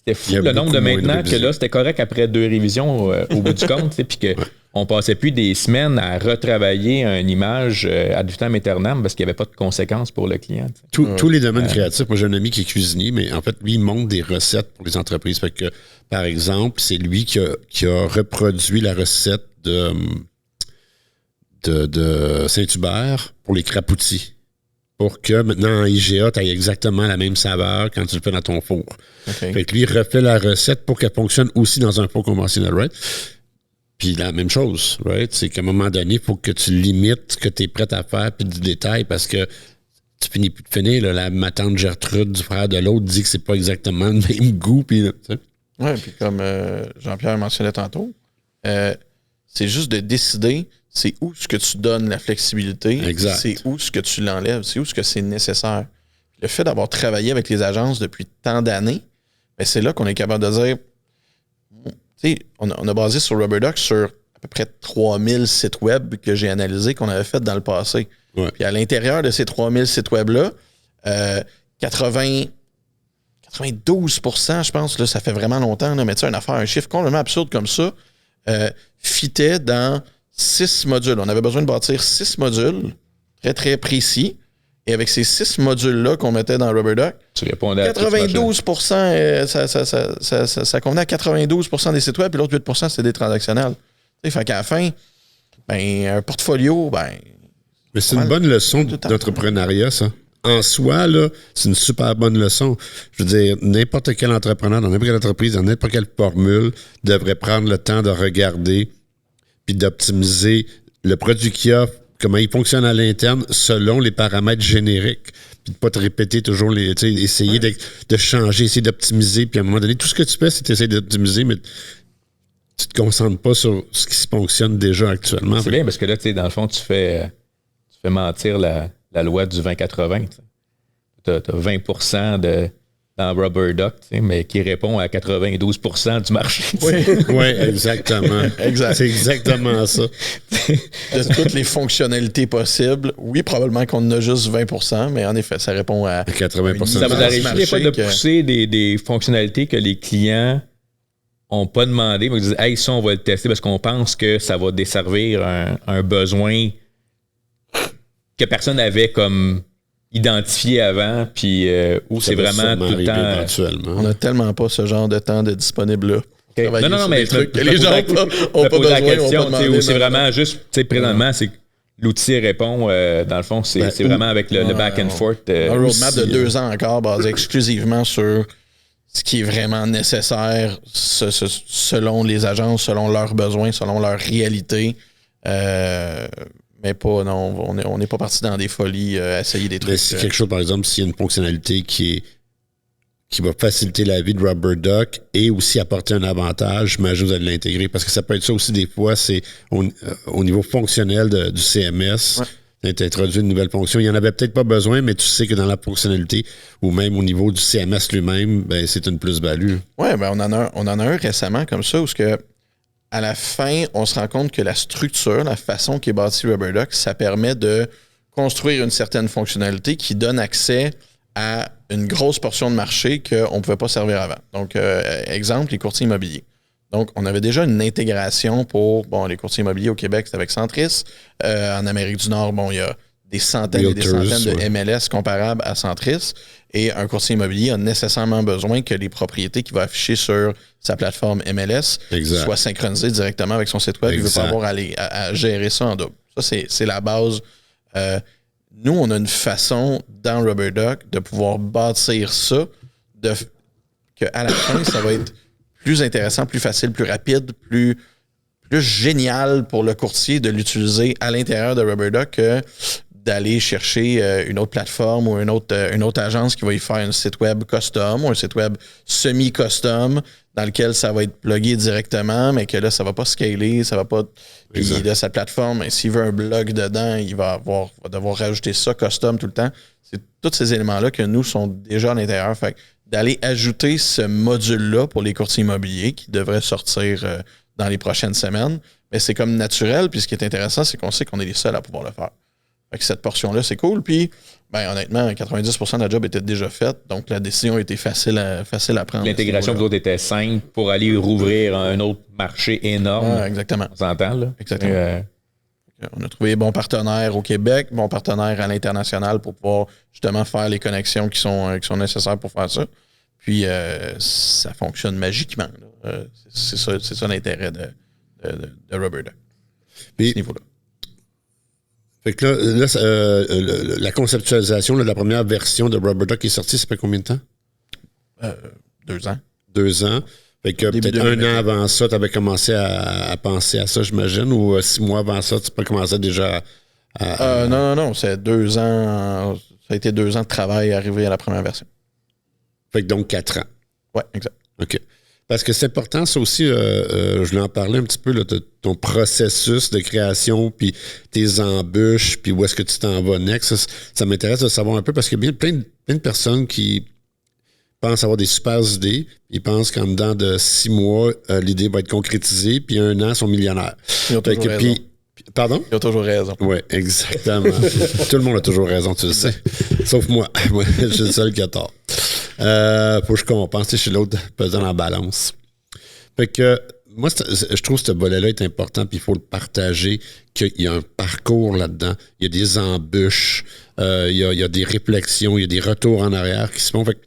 C'était fou le nombre de maintenant que là, c'était correct après 2 révisions au bout du compte, puis qu'on passait plus des semaines à retravailler une image ad vitam aeternam parce qu'il n'y avait pas de conséquences pour le client. Tous les domaines créatifs, moi j'ai un ami qui est cuisinier, mais en fait, lui, il monte des recettes pour les entreprises. Fait que, par exemple, c'est lui qui a reproduit la recette de Saint-Hubert pour les crapoutis. Pour que maintenant, en IGA, tu aies exactement la même saveur quand tu le fais dans ton four. Okay. Fait que lui, il refait la recette pour qu'elle fonctionne aussi dans un four conventionnel, right? Puis la même chose, right? C'est qu'à un moment donné, il faut que tu limites ce que tu es prêt à faire puis du détail parce que tu finis plus de finir. Là, ma tante Gertrude du frère de l'autre dit que c'est pas exactement le même goût. Puis puis comme Jean-Pierre mentionnait tantôt, c'est juste de décider c'est où ce que tu donnes la flexibilité, c'est où ce que tu l'enlèves, c'est où ce que c'est nécessaire. Le fait d'avoir travaillé avec les agences depuis tant d'années, ben c'est là qu'on est capable de dire, tu sais, on a basé sur Rubber Duck sur à peu près 3000 sites web que j'ai analysés qu'on avait fait dans le passé. Ouais. Puis à l'intérieur de ces 3000 sites web-là, 92%, je pense, là, ça fait vraiment longtemps, là, mais tu sais, un chiffre complètement absurde comme ça, fitait dans 6 modules. On avait besoin de bâtir 6 modules très, très précis. Et avec ces 6 modules-là qu'on mettait dans RubberDuck, tu répondais à 92%, ça convenait à 92% des sites web, puis l'autre 8%, c'était des transactionnels. Fait qu'à la fin, un portfolio, mais c'est une bonne leçon d'entrepreneuriat, ça. En soi, là, c'est une super bonne leçon. Je veux dire, n'importe quel entrepreneur, dans n'importe quelle entreprise, dans n'importe quelle formule, devrait prendre le temps de regarder puis d'optimiser le produit qu'il offre, comment il fonctionne à l'interne selon les paramètres génériques, puis de pas te répéter toujours essayer de changer, essayer d'optimiser, puis à un moment donné, tout ce que tu fais, c'est essayer d'optimiser, mais tu te concentres pas sur ce qui fonctionne déjà actuellement. C'est bien, parce que là, tu sais, dans le fond, tu fais mentir la loi du 20-80. Tu as 20% dans RubberDuck, mais qui répond à 92% du marché. Oui, exactement. Exact. C'est exactement ça. De toutes les fonctionnalités possibles, oui, probablement qu'on en a juste 20%, mais en effet, ça répond à 80%. Ça vous arrive des fois de pousser des fonctionnalités que les clients n'ont pas demandé, mais ils disent « Hey, ça, on va le tester parce qu'on pense que ça va desservir un besoin que personne n'avait comme identifié avant, puis où c'est vraiment tout le temps... On n'a tellement pas ce genre de temps de disponible là. Okay. Non, mais les gens n'ont pas besoin, la question, où c'est vraiment juste, tu sais, présentement, c'est que l'outil répond, dans le fond, c'est vraiment avec le back and forth. Un roadmap de 2 ans encore, basé exclusivement sur ce qui est vraiment nécessaire selon les agences, selon leurs besoins, selon leur réalité. Mais pas, non, on n'est pas parti dans des folies à essayer des trucs. Mais c'est quelque chose, par exemple, s'il y a une fonctionnalité qui va faciliter la vie de RubberDuck et aussi apporter un avantage, j'imagine que vous allez l'intégrer. Parce que ça peut être ça aussi des fois, c'est au niveau fonctionnel du CMS. Ouais. Tu as introduit une nouvelle fonction. Il n'y en avait peut-être pas besoin, mais tu sais que dans la fonctionnalité ou même au niveau du CMS lui-même, c'est une plus-value. Oui, on en a un récemment comme ça où à la fin, on se rend compte que la structure, la façon qu'est bâti RubberDuck, ça permet de construire une certaine fonctionnalité qui donne accès à une grosse portion de marché qu'on ne pouvait pas servir avant. Donc, exemple, les courtiers immobiliers. Donc, on avait déjà une intégration pour les courtiers immobiliers au Québec, c'est avec Centris. En Amérique du Nord, il y a des centaines et des centaines de MLS comparables à Centris. Et un courtier immobilier a nécessairement besoin que les propriétés qu'il va afficher sur sa plateforme MLS soient synchronisées directement avec son site web. Il ne veut pas avoir à gérer ça en double. Ça, c'est la base. Nous, on a une façon dans RubberDuck de pouvoir bâtir ça, qu'à la fin, ça va être plus intéressant, plus facile, plus rapide, plus génial pour le courtier de l'utiliser à l'intérieur de RubberDuck que d'aller chercher une autre plateforme ou une autre agence qui va y faire un site web custom ou un site web semi-custom dans lequel ça va être plugué directement, mais que là, ça va pas scaler, ça va pas... Puis là, sa plateforme, s'il veut un blog dedans, il va devoir rajouter ça custom tout le temps. C'est tous ces éléments-là que nous sont déjà à l'intérieur. Fait que d'aller ajouter ce module-là pour les courtiers immobiliers qui devrait sortir dans les prochaines semaines, mais c'est comme naturel. Puis ce qui est intéressant, c'est qu'on sait qu'on est les seuls à pouvoir le faire. Fait que cette portion-là, c'est cool. Puis, honnêtement, 90% de la job était déjà faite. Donc, la décision était facile à prendre. L'intégration, vous autres, était simple pour aller rouvrir un autre marché énorme. Ah, exactement. On s'entend, là? Exactement. On a trouvé bons partenaires au Québec, bons partenaires à l'international pour pouvoir justement faire les connexions qui sont nécessaires pour faire ça. Puis, ça fonctionne magiquement. C'est ça l'intérêt de RubberDuck. À ce niveau-là. Fait que là la conceptualisation de la première version de RubberDuck qui est sortie, ça fait combien de temps? 2 ans. 2 ans. Fait que peut-être 1 an avant ça, tu avais commencé à penser à ça, j'imagine, ou 6 mois avant ça, tu peux commencer déjà à... Non, c'est 2 ans. Ça a été 2 ans de travail arrivé à la première version. Fait que donc 4 ans. Oui, exact. OK. Parce que c'est important, ça aussi, je voulais en parler un petit peu, là, de ton processus de création, puis tes embûches, puis où est-ce que tu t'en vas next. Ça m'intéresse de savoir un peu, parce qu'il y a plein de personnes qui pensent avoir des super idées. Ils pensent qu'en dedans de 6 mois, l'idée va être concrétisée, puis 1 an, ils sont millionnaires. Ils ont toujours raison. Pardon? Ils ont toujours raison. Oui, exactement. Tout le monde a toujours raison, tu le sais. Sauf moi. Moi, je suis le seul qui a tort. Faut que je compense. Je suis l'autre pesant en balance. Fait que moi, je trouve que ce volet-là est important, puis il faut le partager, qu'il y a un parcours là-dedans. Il y a des embûches, il y a des réflexions, il y a des retours en arrière qui se font. Fait que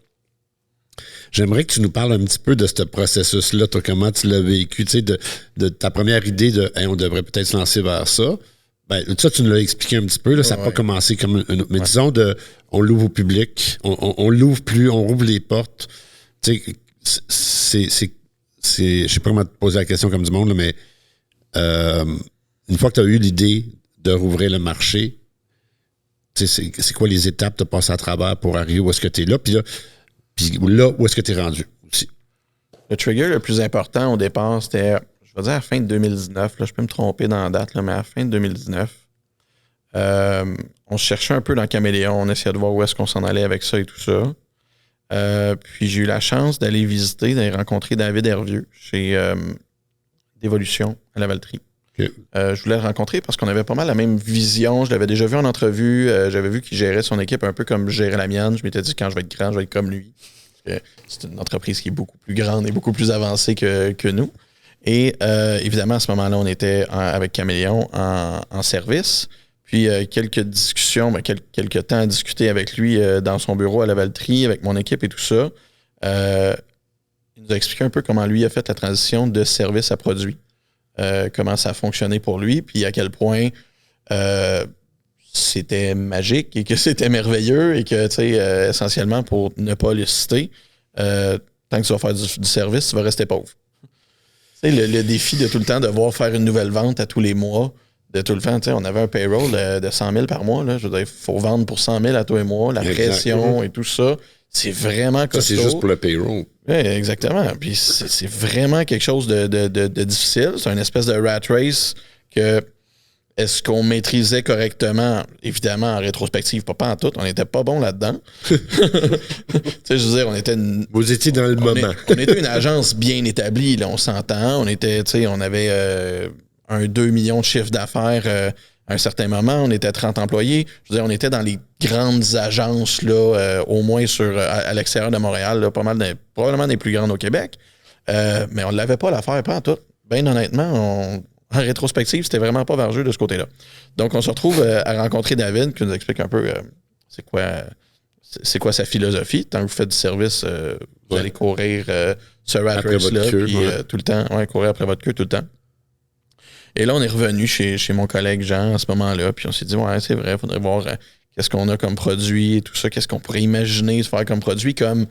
j'aimerais que tu nous parles un petit peu de ce processus-là, toi, comment tu l'as vécu, tu sais, de ta première idée de hey, on devrait peut-être se lancer vers ça. Ben, ça, tu nous l'as expliqué un petit peu, là, ça n'a pas commencé comme mais disons, on l'ouvre au public, on l'ouvre plus, on rouvre les portes. Tu sais, je sais pas comment te poser la question comme du monde, là, mais une fois que tu as eu l'idée de rouvrir le marché, c'est quoi les étapes que tu as passées à travers pour arriver où est-ce que tu es là? Puis là, où est-ce que tu es rendu aussi? Le trigger le plus important au départ, c'était, je vais dire, à la fin de 2019. Là, je peux me tromper dans la date, là, mais à la fin de 2019, on se cherchait un peu dans Caméléon. On essayait de voir où est-ce qu'on s'en allait avec ça et tout ça. Puis j'ai eu la chance d'aller visiter, d'aller rencontrer David Hervieux chez Dévolution à Lavaltrie. Okay. Je voulais le rencontrer parce qu'on avait pas mal la même vision. Je l'avais déjà vu en entrevue. J'avais vu qu'il gérait son équipe un peu comme je gérais la mienne. Je m'étais dit, quand je vais être grand, je vais être comme lui. C'est une entreprise qui est beaucoup plus grande et beaucoup plus avancée que nous. Et évidemment, à ce moment-là, on était avec Caméléon en service. Puis quelques discussions, quelques temps à discuter avec lui dans son bureau à Lavaltrie, avec mon équipe et tout ça. Il nous a expliqué un peu comment lui a fait la transition de service à produit. Comment ça a fonctionné pour lui, puis à quel point c'était magique et que c'était merveilleux et que, tu sais, essentiellement, pour ne pas le citer, tant que tu vas faire du service, tu vas rester pauvre. Tu sais, le défi de tout le temps devoir faire une nouvelle vente à tous les mois, de tout le temps, tu sais, on avait un payroll de 100 000 par mois, là, je veux dire, il faut vendre pour 100 000 à tous les mois, la pression et tout ça, c'est vraiment costaud. Ça, c'est juste pour le payroll. Oui, exactement. Puis c'est vraiment quelque chose de difficile. C'est une espèce de rat race que est-ce qu'on maîtrisait correctement? Évidemment, en rétrospective, pas en tout. On n'était pas bon là-dedans. Tu sais, je veux dire, on était Vous étiez dans le moment. On était une agence bien établie, là, on s'entend. On était, tu sais, on avait 2 millions de chiffre d'affaires à un certain moment. On était 30 employés. Je veux dire, on était dans les grandes agences, là, au moins à l'extérieur de Montréal, là, probablement des plus grandes au Québec. Mais on ne l'avait pas l'affaire, pas en tout. Bien honnêtement, en rétrospective, c'était vraiment pas vergeux de ce côté-là. Donc, on se retrouve à rencontrer David, qui nous explique un peu c'est quoi sa philosophie. Tant que vous faites du service, vous allez courir ce rat race-là, puis tout le temps, courir après votre queue tout le temps. Et là, on est revenu chez mon collègue Jean à ce moment-là, puis on s'est dit, ouais, c'est vrai, il faudrait voir qu'est-ce qu'on a comme produit et tout ça, qu'est-ce qu'on pourrait imaginer se faire comme produit, comme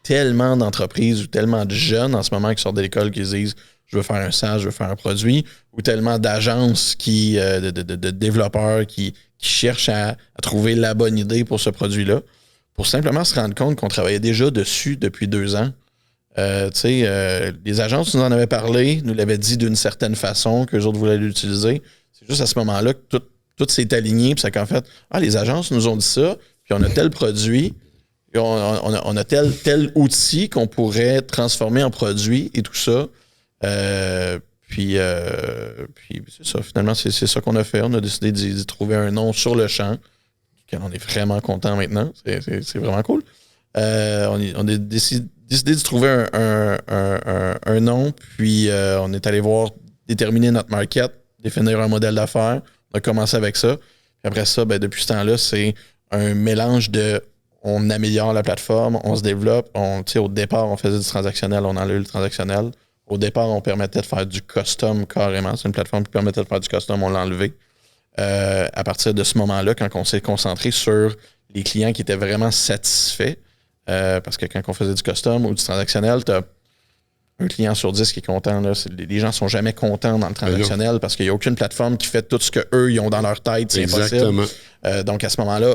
tellement d'entreprises ou tellement de jeunes en ce moment qui sortent de l'école qui se disent, je veux faire un SaaS, je veux faire un produit, ou tellement d'agences de développeurs qui cherchent à trouver la bonne idée pour ce produit-là, pour simplement se rendre compte qu'on travaillait déjà dessus depuis 2 ans. Les agences nous en avaient parlé, nous l'avaient dit d'une certaine façon, qu'eux autres voulaient l'utiliser. C'est juste à ce moment-là que tout s'est aligné, puis c'est qu'en fait, les agences nous ont dit ça, puis on a tel produit, puis on a tel outil qu'on pourrait transformer en produit et tout ça. Puis c'est ça, finalement, c'est ça qu'on a fait. On a décidé d'y trouver un nom sur le champ, duquel on est vraiment content maintenant. C'est vraiment cool. On a décidé de trouver un nom, puis on est allé déterminer notre market, définir un modèle d'affaires. On a commencé avec ça. Puis après ça, depuis ce temps-là, c'est un mélange on améliore la plateforme, on se développe. Au départ, on faisait du transactionnel, on enlève le transactionnel. Au départ, on permettait de faire du custom carrément. C'est une plateforme qui permettait de faire du custom, on l'a enlevé. À partir de ce moment-là, quand on s'est concentré sur les clients qui étaient vraiment satisfaits, parce que quand on faisait du custom ou du transactionnel, tu as un client sur 10 qui est content. Là. Les gens ne sont jamais contents dans le transactionnel parce qu'il n'y a aucune plateforme qui fait tout ce qu'eux ils ont dans leur tête. C'est impossible. Donc, à ce moment-là,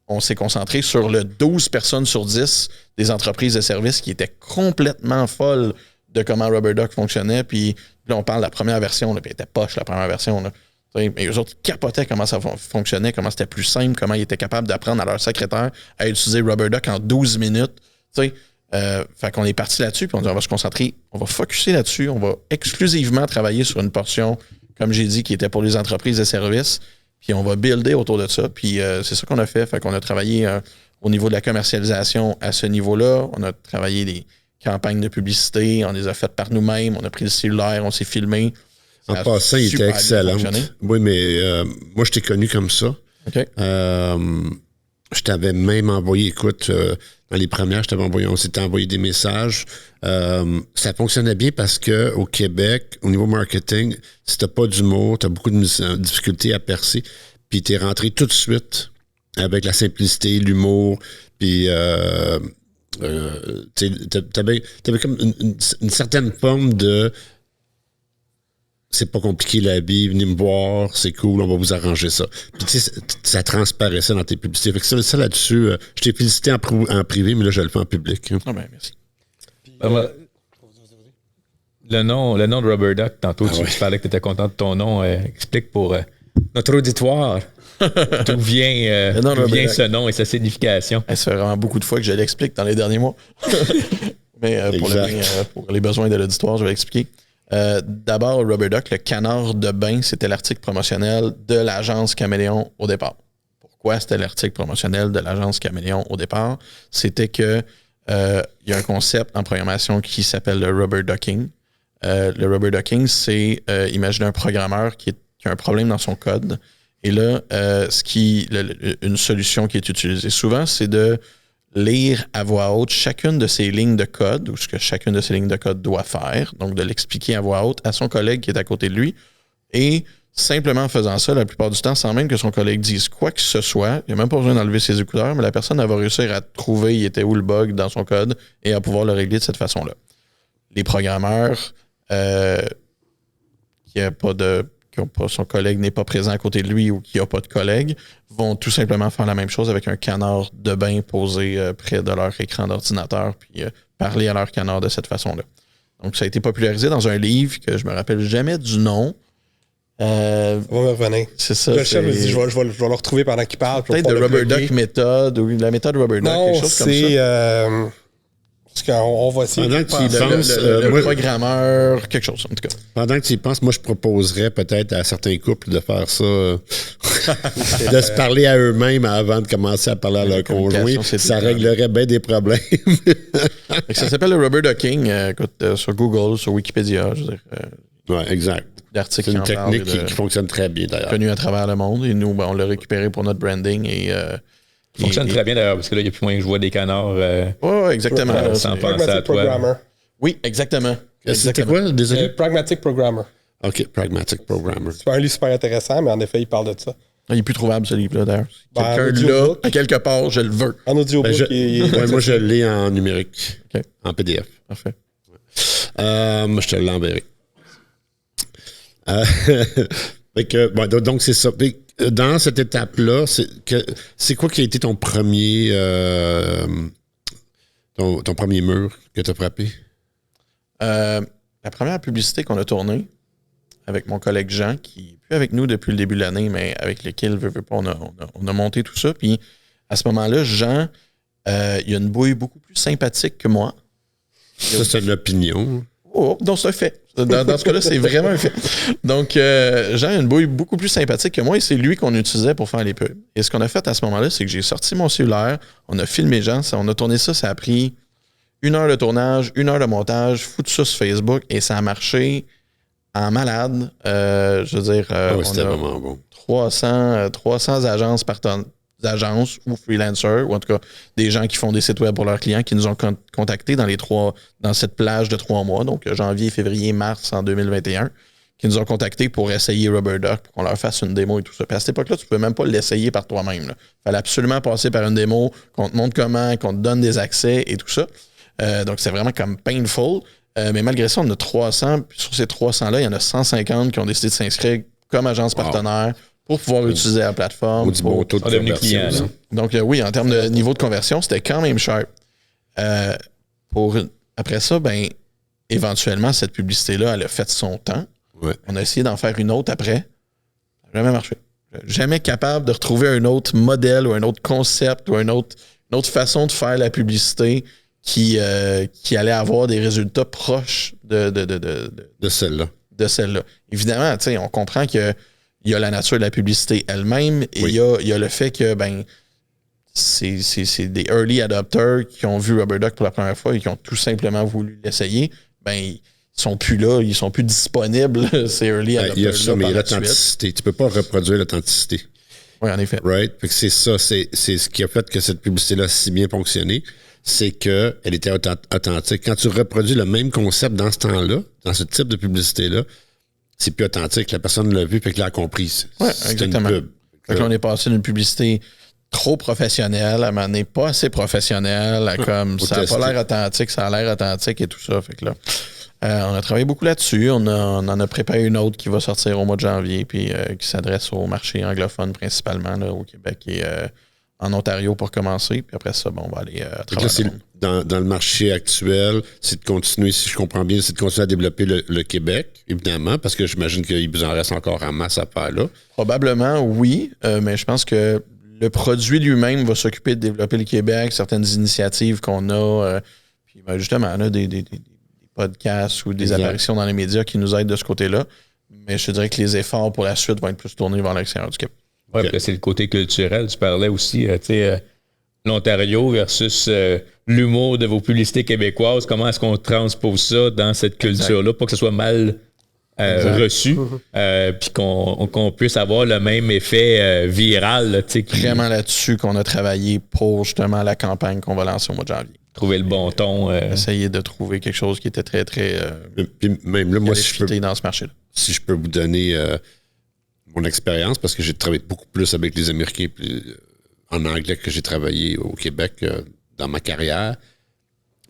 on s'est concentré sur le 12 personnes sur 10 des entreprises de services qui étaient complètement folles de comment RubberDuck fonctionnait. Puis là, on parle de la première version, là, puis elle était poche, la première version. Là. Mais eux autres capotaient comment ça fonctionnait, comment c'était plus simple, comment ils étaient capables d'apprendre à leur secrétaire à utiliser RubberDuck en 12 minutes. Fait qu'on est parti là-dessus, puis on dit on va se concentrer, on va focusser là-dessus, on va exclusivement travailler sur une portion, comme j'ai dit, qui était pour les entreprises et services, puis on va builder autour de ça. Puis c'est ça qu'on a fait. Fait qu'on a travaillé au niveau de la commercialisation à ce niveau-là. On a travaillé des campagnes de publicité, on les a faites par nous-mêmes, on a pris le cellulaire, on s'est filmé. En passant, il était excellent. Oui, mais moi, je t'ai connu comme ça. OK. Je t'avais même envoyé, écoute, dans les premières, on s'était envoyé des messages. Ça fonctionnait bien parce que au Québec, au niveau marketing, si t'as pas d'humour, t'as beaucoup de difficultés à percer, puis t'es rentré tout de suite avec la simplicité, l'humour, puis t'avais comme une certaine forme de c'est pas compliqué la vie, venez me voir, c'est cool, on va vous arranger ça. Puis tu sais, ça transparaissait dans tes publicités. Fait que ça là-dessus, je t'ai félicité en privé, mais là, je le fais en public. Ah ben, merci. Le nom de Rubber Duck, tantôt, tu parlais que tu étais content de ton nom. Explique pour notre auditoire d'où vient ce nom et sa signification. Ça fait vraiment beaucoup de fois que je l'explique dans les derniers mois. Mais pour les besoins de l'auditoire, je vais l'expliquer. D'abord, Rubber Duck, le canard de bain, c'était l'article promotionnel de l'agence Caméléon au départ. Pourquoi c'était l'article promotionnel de l'agence Caméléon au départ? C'était que il y a un concept en programmation qui s'appelle le rubber ducking. Le rubber ducking, c'est imaginer un programmeur qui a un problème dans son code. Et là, une solution qui est utilisée souvent, c'est de lire à voix haute chacune de ces lignes de code, ou ce que chacune de ces lignes de code doit faire, donc de l'expliquer à voix haute à son collègue qui est à côté de lui. Et simplement en faisant ça, la plupart du temps, sans même que son collègue dise quoi que ce soit, il n'y a même pas besoin d'enlever ses écouteurs, mais la personne elle va réussir à trouver il était où le bug dans son code et à pouvoir le régler de cette façon-là. Les programmeurs son collègue n'est pas présent à côté de lui ou qui n'a pas de collègue, vont tout simplement faire la même chose avec un canard de bain posé près de leur écran d'ordinateur, puis parler à leur canard de cette façon-là. Donc, ça a été popularisé dans un livre que je me rappelle jamais du nom. On va me revenir. C'est ça. Je vais le retrouver pendant qu'il parle. Peut-être de Rubber Duck Method ou la méthode Rubber Duck, quelque chose comme ça. Parce qu'on va essayer de penser. Le programmeur, quelque chose, en tout cas. Pendant que tu y penses, moi, je proposerais peut-être à certains couples de faire ça, de se parler à eux-mêmes avant de commencer à parler à leur conjoint. Ça réglerait bien des problèmes. Ça s'appelle le Rubber Ducking. Écoute, sur Google, sur Wikipédia, je veux dire. Oui, exact. C'est une technique qui fonctionne très bien, d'ailleurs. Connue à travers le monde. Et nous, on l'a récupéré pour notre branding et... Ça fonctionne très bien d'ailleurs, parce que là, il y a plus moyen que je vois des canards. Oui, exactement. Sans penser à toi. Programmer. Oui, exactement. C'était quoi, désolé? Pragmatic Programmer. OK, Pragmatic Programmer. C'est pas un livre super intéressant, mais en effet, il parle de ça. Il n'est plus trouvable, ce livre-là, d'ailleurs. Quelqu'un là, à quelque part, je le veux. En audiobook. Moi, je le lis en numérique, en PDF. Parfait. Je te l'enverrai. Donc, c'est ça. Dans cette étape-là, c'est quoi qui a été ton premier ton premier mur que tu as frappé? La première publicité qu'on a tournée avec mon collègue Jean, qui n'est plus avec nous depuis le début de l'année, mais avec lequel on a monté tout ça. Puis à ce moment-là, Jean, il a une bouille beaucoup plus sympathique que moi. Ça, c'est de l'opinion. Oh, donc c'est un fait. Dans ce cas-là, c'est vraiment un fait. Donc, Jean a une bouille beaucoup plus sympathique que moi et c'est lui qu'on utilisait pour faire les pubs. Et ce qu'on a fait à ce moment-là, c'est que j'ai sorti mon cellulaire, on a filmé Jean, on a tourné ça, ça a pris 1 heure de tournage, 1 heure de montage, foutu ça sur Facebook et ça a marché en malade. Je veux dire, c'était vraiment bon. 300 agences ou freelancers, ou en tout cas des gens qui font des sites web pour leurs clients qui nous ont contactés dans cette plage de 3 mois, donc janvier, février, mars en 2021, qui nous ont contactés pour essayer Rubber Duck, pour qu'on leur fasse une démo et tout ça. Puis à cette époque-là, tu ne pouvais même pas l'essayer par toi-même. Il fallait absolument passer par une démo, qu'on te montre comment, qu'on te donne des accès et tout ça. Donc c'est vraiment comme painful. Mais malgré ça, on a 300. Puis sur ces 300-là, il y en a 150 qui ont décidé de s'inscrire comme agence partenaire pour pouvoir utiliser la plateforme. Bon taux de conversion. Donc oui, en termes de niveau de conversion, c'était quand même sharp. Après ça, éventuellement, cette publicité-là, elle a fait son temps. Ouais. On a essayé d'en faire une autre après. Ça n'a jamais marché. Jamais capable de retrouver un autre modèle ou un autre concept ou une autre façon de faire la publicité qui allait avoir des résultats proches de celle-là. De celle-là. Évidemment, on comprend qu'il y a la nature de la publicité elle-même et il y a le fait que c'est des early adopters qui ont vu Rubber Duck pour la première fois et qui ont tout simplement voulu l'essayer. Ils sont plus là, ils sont plus disponibles, ces early adopters. Il y a ça, mais il y a l'authenticité. Tu peux pas reproduire l'authenticité. Oui, en effet. Right? Fait que c'est ça, c'est ce qui a fait que cette publicité-là a si bien fonctionné, c'est qu'elle était authentique. Quand tu reproduis le même concept dans ce temps-là, dans ce type de publicité-là, c'est plus authentique. La personne l'a vu, fait qu'elle a compris. Oui, exactement. Une pub. Fait que là, on est passé d'une publicité trop professionnelle à un moment donné, pas assez professionnelle, à comme ça n'a pas l'air authentique, ça a l'air authentique et tout ça. Fait que là, on a travaillé beaucoup là-dessus. On en a préparé une autre qui va sortir au mois de janvier, puis qui s'adresse au marché anglophone principalement, là, au Québec et en Ontario pour commencer. Puis après ça, on va aller travailler. Dans le marché actuel, c'est de continuer, si je comprends bien, c'est de continuer à développer le Québec, évidemment, parce que j'imagine qu'il vous en reste encore en masse à faire là. Probablement, oui, mais je pense que le produit lui-même va s'occuper de développer le Québec, certaines initiatives qu'on a, puis justement, on a des podcasts ou des apparitions dans les médias qui nous aident de ce côté-là. Mais je te dirais que les efforts pour la suite vont être plus tournés vers l'extérieur du Québec. Oui, puis c'est le côté culturel. Tu parlais aussi, l'Ontario versus l'humour de vos publicités québécoises. Comment est-ce qu'on transpose ça dans cette culture-là pour que ce soit mal reçu, puis qu'on puisse avoir le même effet viral. Là, vraiment là-dessus qu'on a travaillé pour justement la campagne qu'on va lancer au mois de janvier. Trouver le bon ton. Essayer de trouver quelque chose qui était très, très puis même là, moi, si je peux, dans ce marché-là. Si je peux vous donner mon expérience, parce que j'ai travaillé beaucoup plus avec les Américains en anglais que j'ai travaillé au Québec dans ma carrière,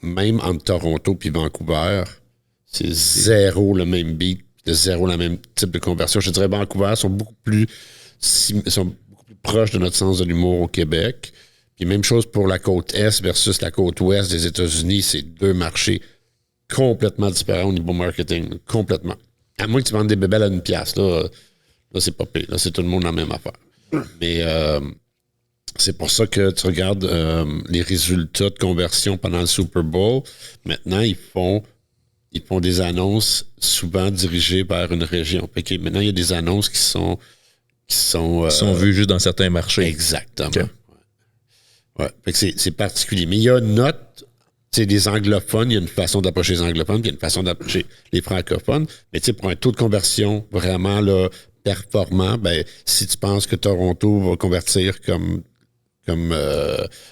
même entre Toronto et Vancouver, c'est zéro le même beat, zéro le même type de conversion. Je dirais Vancouver sont beaucoup plus proches de notre sens de l'humour au Québec. Puis même chose pour la côte Est versus la côte Ouest des États-Unis. C'est deux marchés complètement différents au niveau marketing. Complètement. À moins que tu vendes des bébelles à 1$, là c'est pas pire. Là, c'est tout le monde la même affaire. Mais c'est pour ça que tu regardes les résultats de conversion pendant le Super Bowl. Maintenant, ils font des annonces souvent dirigées vers une région. Fait que maintenant, il y a des annonces qui sont vues juste dans certains marchés. Exactement. Okay. Ouais. Fait que c'est particulier. Mais il y a une note, tu sais, des anglophones, il y a une façon d'approcher les anglophones, puis il y a une façon d'approcher les francophones. Mais tu sais, pour un taux de conversion vraiment là, performant, ben, si tu penses que Toronto va convertir comme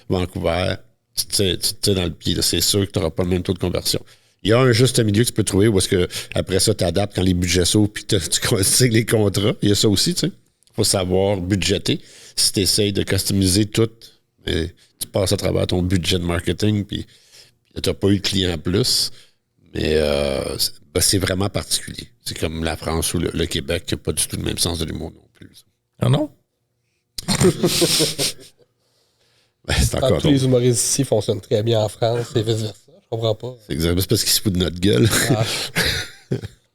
Vancouver, tu sais dans le pied, là, c'est sûr que tu n'auras pas le même taux de conversion. Il y a un juste milieu que tu peux trouver où est-ce que après ça, tu adaptes quand les budgets s'ouvrent puis tu signes les contrats. Il y a ça aussi, tu sais. Il faut savoir budgéter. Si tu essayes de customiser tout, mais tu passes à travers ton budget de marketing puis tu n'as pas eu de clients en plus. Mais c'est vraiment particulier. C'est comme la France ou le Québec qui n'a pas du tout le même sens de l'humour non plus. Ah non? C'est encore tous les humoristes ici fonctionnent très bien en France et vice-versa. Je comprends pas. C'est exactement parce qu'ils se foutent de notre gueule.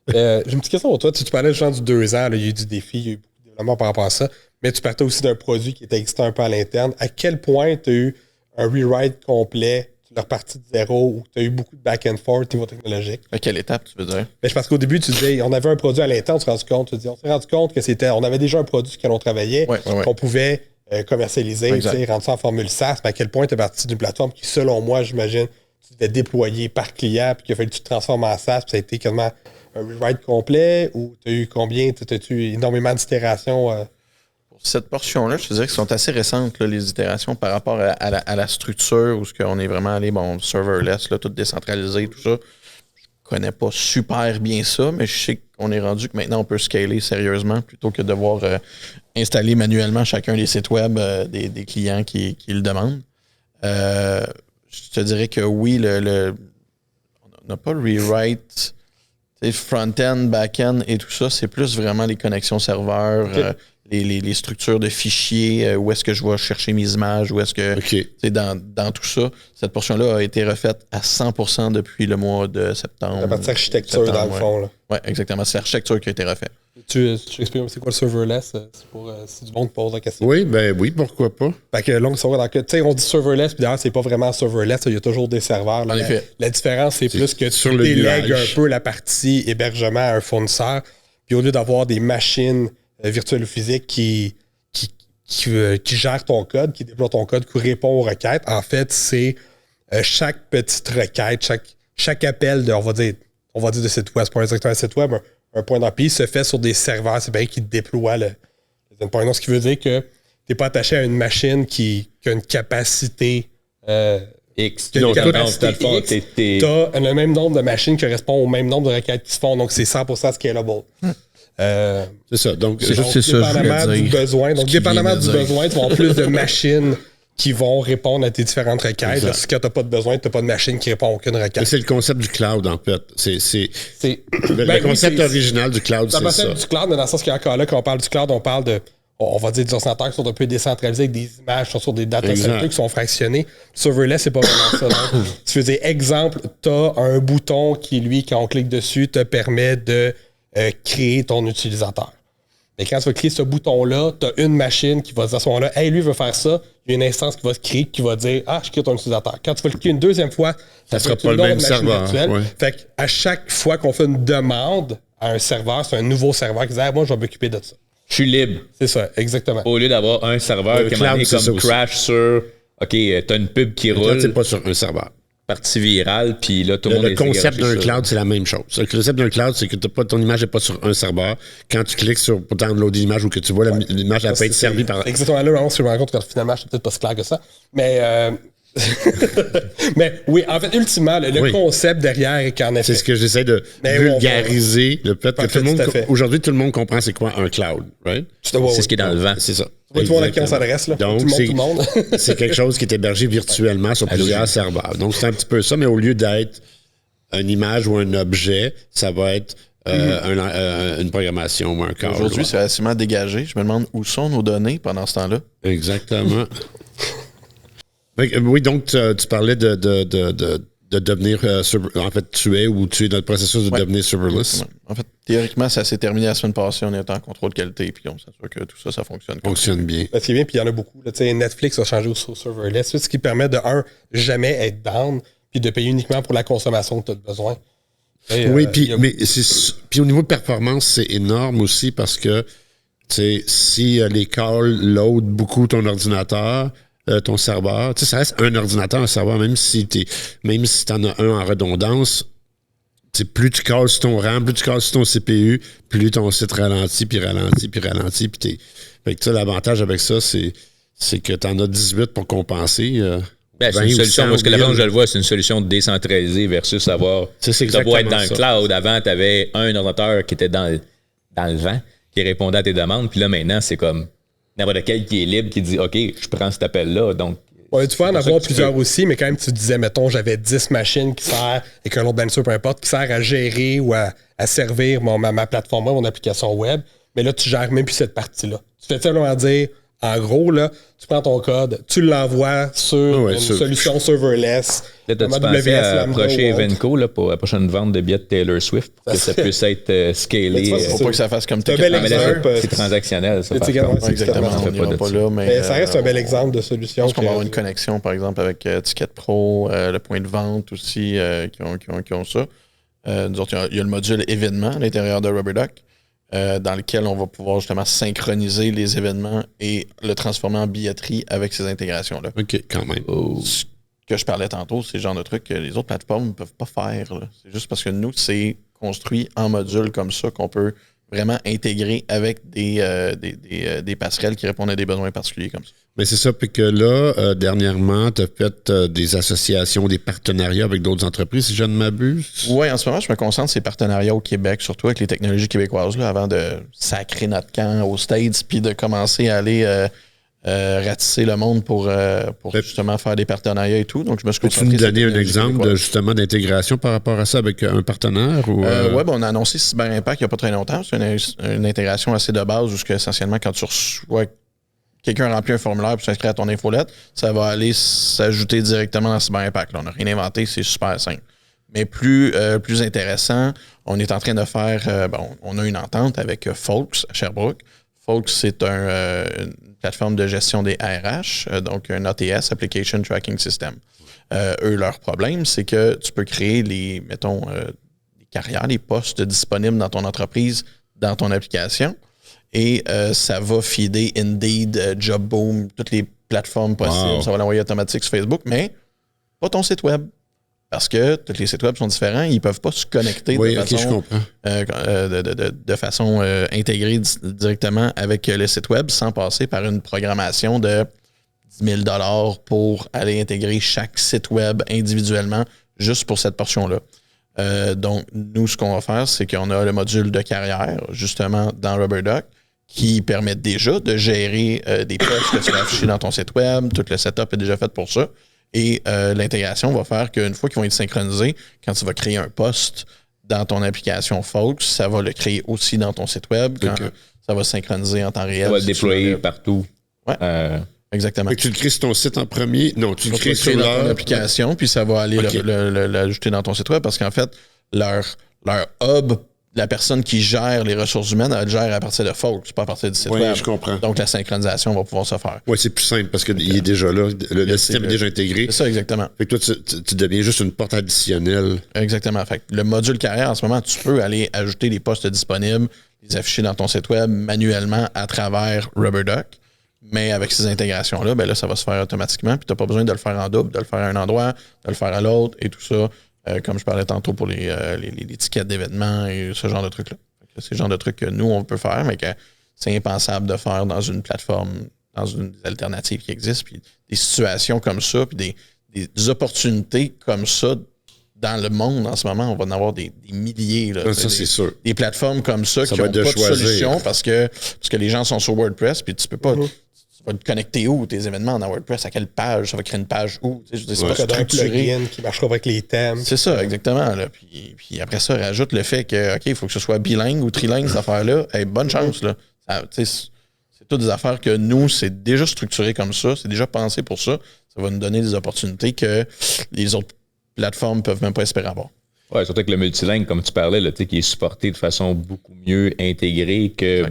J'ai une petite question pour toi. Tu parlais genre du 2 ans, là, il y a eu du défi, il y a eu beaucoup de développement par rapport à ça, mais tu partais aussi d'un produit qui était existant un peu à l'interne. À quel point tu as eu un rewrite complet, tu l'as reparti de zéro, ou tu as eu beaucoup de back and forth niveau technologique? À quelle étape tu veux dire? Ben, parce qu'au début, tu disais, on avait un produit à l'interne, on s'est rendu compte que on avait déjà un produit sur lequel on travaillait, qu'on pouvait commercialiser, rendre ça en formule SaaS, mais à quel point tu es parti d'une plateforme qui, selon moi, j'imagine, tu devais déployer par client, puis qu'il a fallu que tu te transformes en SaaS, puis ça a été quasiment un rewrite complet, ou tu as eu combien? As-tu eu énormément d'itérations? Pour cette portion-là, je te dirais qu'elles sont assez récentes, là, les itérations, par rapport à la structure, où on est vraiment allé, serverless, là, tout décentralisé, tout ça. Je connais pas super bien ça, mais je sais qu'on est rendu que maintenant, on peut scaler sérieusement, plutôt que de devoir installer manuellement chacun des sites web des clients qui le demandent. Je te dirais que oui, on n'a pas le rewrite, front-end, back-end et tout ça, c'est plus vraiment les connexions serveurs, les structures de fichiers, où est-ce que je vais chercher mes images, où est-ce que dans tout ça, cette portion-là a été refaite à 100% depuis le mois de septembre. La partie architecture, dans le fond. Oui, exactement. C'est l'architecture qui a été refaite. Tu expliques c'est quoi le serverless? Si du monde pose la question. Oui, pourquoi pas. Fait que long story, on dit serverless, puis d'ailleurs, c'est pas vraiment serverless, il y a toujours des serveurs. Là. La différence, c'est plus que tu délègues un peu la partie hébergement à un fournisseur, puis au lieu d'avoir des machines virtuelles ou physiques qui gèrent ton code, qui déploient ton code, qui répondent aux requêtes, en fait, c'est chaque petite requête, chaque appel de, on va dire de site web, c'est pas exactement un site web, un point d'API se fait sur des serveurs, c'est bien qui déploient le endpoint. Donc, ce qui veut dire que tu n'es pas attaché à une machine qui a une capacité X. Tu as le même nombre de machines qui correspondent au même nombre de requêtes qui se font, donc c'est 100% scalable. C'est ça. Donc, dépendamment du besoin. Donc, dépendamment du besoin, tu vas avoir plus de machines qui vont répondre à tes différentes requêtes. Parce que quand tu n'as pas de besoin, tu n'as pas de machine qui répond à aucune requête. C'est le concept du cloud, en fait. Le concept original du cloud, c'est ça. Le concept du cloud, mais dans le sens qu'encore là, quand on parle du cloud, on parle de, on va dire, des ordinateurs qui sont un peu décentralisés avec des images qui sont sur des data centers qui sont fractionnés. Serverless, c'est pas vraiment ça. Donc, tu veux dire, exemple, tu as un bouton qui, lui, quand on clique dessus, te permet de créer ton utilisateur. Mais quand tu vas cliquer ce bouton-là, tu as une machine qui va dire à ce moment-là, hey, lui veut faire ça. Il y a une instance qui va se créer qui va dire, ah, je crée ton utilisateur. Quand tu vas cliquer une deuxième fois, ça sera pas le même serveur. Ouais. Fait qu'à chaque fois qu'on fait une demande à un serveur, c'est un nouveau serveur qui dit, ah, moi, je vais m'occuper de ça. Je suis libre. C'est ça, exactement. Au lieu d'avoir un serveur qui est comme crash sur, OK, t'as une pub qui roule. C'est pas sur un serveur. Partie virale, puis là, tout le monde Le concept d'un cloud, c'est la même chose. Le concept d'un cloud, c'est que ton image n'est pas sur un serveur. Quand tu cliques pour downloader l'image ou que tu vois l'image, elle peut être servie par... Exactement. Là, je me rends compte que finalement, je suis peut-être pas si clair que ça. Mais... mais oui, en fait, ultimement, le concept derrière est qu'en effet... C'est ce que j'essaie de vulgariser, le fait que tout le monde... Aujourd'hui, tout le monde comprend c'est quoi un cloud, right? C'est ce qui est dans le vent. C'est ça. Tout le monde à qui on s'adresse, là. Donc, tout le monde. C'est quelque chose qui est hébergé virtuellement sur plusieurs serveurs. Donc, c'est un petit peu ça, mais au lieu d'être une image ou un objet, ça va être une programmation ou un code. Aujourd'hui, c'est relativement dégagé. Je me demande où sont nos données pendant ce temps-là. Exactement. Oui, donc, tu parlais de devenir, en fait, tu es dans le processus de devenir serverless. En fait, théoriquement, ça s'est terminé la semaine passée. On est en contrôle qualité, puis on s'assure que tout ça fonctionne. Fonctionne bien. Ce qui est bien, puis il y en a beaucoup. Là, Netflix a changé au serverless, ce qui permet de, jamais être down, puis de payer uniquement pour la consommation que tu as besoin. Oui, puis au niveau de performance, c'est énorme aussi parce que si les calls load beaucoup ton ordinateur, ton serveur, ça reste un ordinateur, un serveur, même si tu en as un en redondance, plus tu calls sur ton RAM, plus tu calls sur ton CPU, plus ton site ralentit, puis fait que l'avantage avec ça, c'est que tu en as 18 pour compenser. C'est une solution, moi, ce que la façon je le vois, c'est une solution décentralisée versus avoir... Ça doit être dans le cloud. Avant, tu avais un ordinateur qui était dans le vent, qui répondait à tes demandes, puis là, maintenant, c'est comme... n'importe quel qui est libre, qui dit « OK, je prends cet appel-là. » Donc, ouais, tu peux en avoir plusieurs aussi, mais quand même, tu disais, mettons, j'avais 10 machines qui servent, et qu'un autre manager, peu importe, qui sert à gérer ou à servir ma plateforme web, mon application web. Mais là, tu gères même plus cette partie-là. Tu fais simplement dire, en gros, là, tu prends ton code, tu l'envoies sur une solution serverless. Là, t'as-tu pensé à approcher Evenco là, pour la prochaine vente de billets de Taylor Swift pour que ça puisse être scalé? Faut pas que ça fasse comme c'est transactionnel. Ça exactement. Mais ça reste un bel exemple de solution. Je pense qu'on va avoir une connexion, par exemple, avec Ticket Pro, le point de vente aussi, qui ont ça. Nous autres, il y a le module événement à l'intérieur de RubberDuck. Dans lequel on va pouvoir justement synchroniser les événements et le transformer en billetterie avec ces intégrations-là. OK, quand même. Ce que je parlais tantôt, c'est le genre de truc que les autres plateformes ne peuvent pas faire. Là. C'est juste parce que nous, c'est construit en module comme ça qu'on peut vraiment intégrer avec des passerelles qui répondent à des besoins particuliers comme ça. Mais c'est ça, puis que là, dernièrement, tu as fait des associations, des partenariats avec d'autres entreprises, si je ne m'abuse. Oui, en ce moment, je me concentre sur ces partenariats au Québec, surtout avec les technologies québécoises, là, avant de sacrer notre camp aux States, puis de commencer à aller ratisser le monde pour justement faire des partenariats et tout. Donc, je me suis concentré. Peux-tu nous donner un exemple justement d'intégration par rapport à ça avec un partenaire? Oui, on a annoncé Cyber Impact il n'y a pas très longtemps. C'est une intégration assez de base où essentiellement, quand tu reçois quelqu'un remplit un formulaire pour s'inscrire à ton infolette, ça va aller s'ajouter directement dans Cyber Impact. Là, on n'a rien inventé, c'est super simple. Mais plus intéressant, on est en train de faire... on a une entente avec Folks à Sherbrooke. Folks, c'est une plateforme de gestion des RH, donc un ATS, Application Tracking System. Eux, leur problème, c'est que tu peux créer les carrières, les postes disponibles dans ton entreprise, dans ton application, et ça va feeder Indeed, JobBoom, toutes les plateformes possibles. Wow. Ça va l'envoyer automatique sur Facebook, mais pas ton site web. Parce que tous les sites web sont différents, ils ne peuvent pas se connecter de façon intégrée directement avec le site web sans passer par une programmation de 10 000 pour aller intégrer chaque site web individuellement juste pour cette portion-là. Donc, nous, ce qu'on va faire, c'est qu'on a le module de carrière, justement, dans RubberDuck, qui permet déjà de gérer des postes que tu vas afficher dans ton site web. Tout le setup est déjà fait pour ça. Et l'intégration va faire qu'une fois qu'ils vont être synchronisés, quand tu vas créer un post dans ton application Folks, ça va le créer aussi dans ton site web. Quand ça va synchroniser en temps réel. Ça va le déployer partout. Ouais. Exactement. Tu le crées sur ton site en premier? Non, tu le crées sur ton application, puis ça va aller l'ajouter dans ton site web parce qu'en fait, leur hub, la personne qui gère les ressources humaines, elle gère à partir de Folks, pas à partir du site web. Oui, je comprends. Donc, la synchronisation va pouvoir se faire. Oui, c'est plus simple parce qu'il est déjà là. Le système est déjà intégré. C'est ça, exactement. Fait que toi, tu deviens juste une porte additionnelle. Exactement. Fait que le module carrière, en ce moment, tu peux aller ajouter les postes disponibles, les afficher dans ton site web manuellement à travers RubberDuck. Mais avec ces intégrations-là, ben là, ça va se faire automatiquement. Puis tu n'as pas besoin de le faire en double, de le faire à un endroit, de le faire à l'autre et tout ça. Comme je parlais tantôt pour les tickets d'événements et ce genre de trucs-là. C'est le genre de trucs que nous, on peut faire, mais que c'est impensable de faire dans une plateforme, dans une alternative qui existe. Puis des situations comme ça, puis des opportunités comme ça dans le monde en ce moment, on va en avoir des milliers. Là, ça, c'est sûr. Des plateformes comme ça qui n'ont pas de solution parce que les gens sont sur WordPress, puis tu peux pas... Tu vas te connecter où, tes événements dans WordPress, à quelle page, ça va créer une page où, tu sais, je dis, c'est pas structuré. Un plugin qui marchera avec les thèmes. C'est ça, exactement. Là. Puis après ça, rajoute le fait que, OK, il faut que ce soit bilingue ou trilingue, cette affaire-là. Hey, bonne chance, là. C'est toutes des affaires que nous, c'est déjà structuré comme ça, c'est déjà pensé pour ça. Ça va nous donner des opportunités que les autres plateformes ne peuvent même pas espérer avoir. Oui, surtout que le multilingue, comme tu parlais, là, qui est supporté de façon beaucoup mieux intégrée que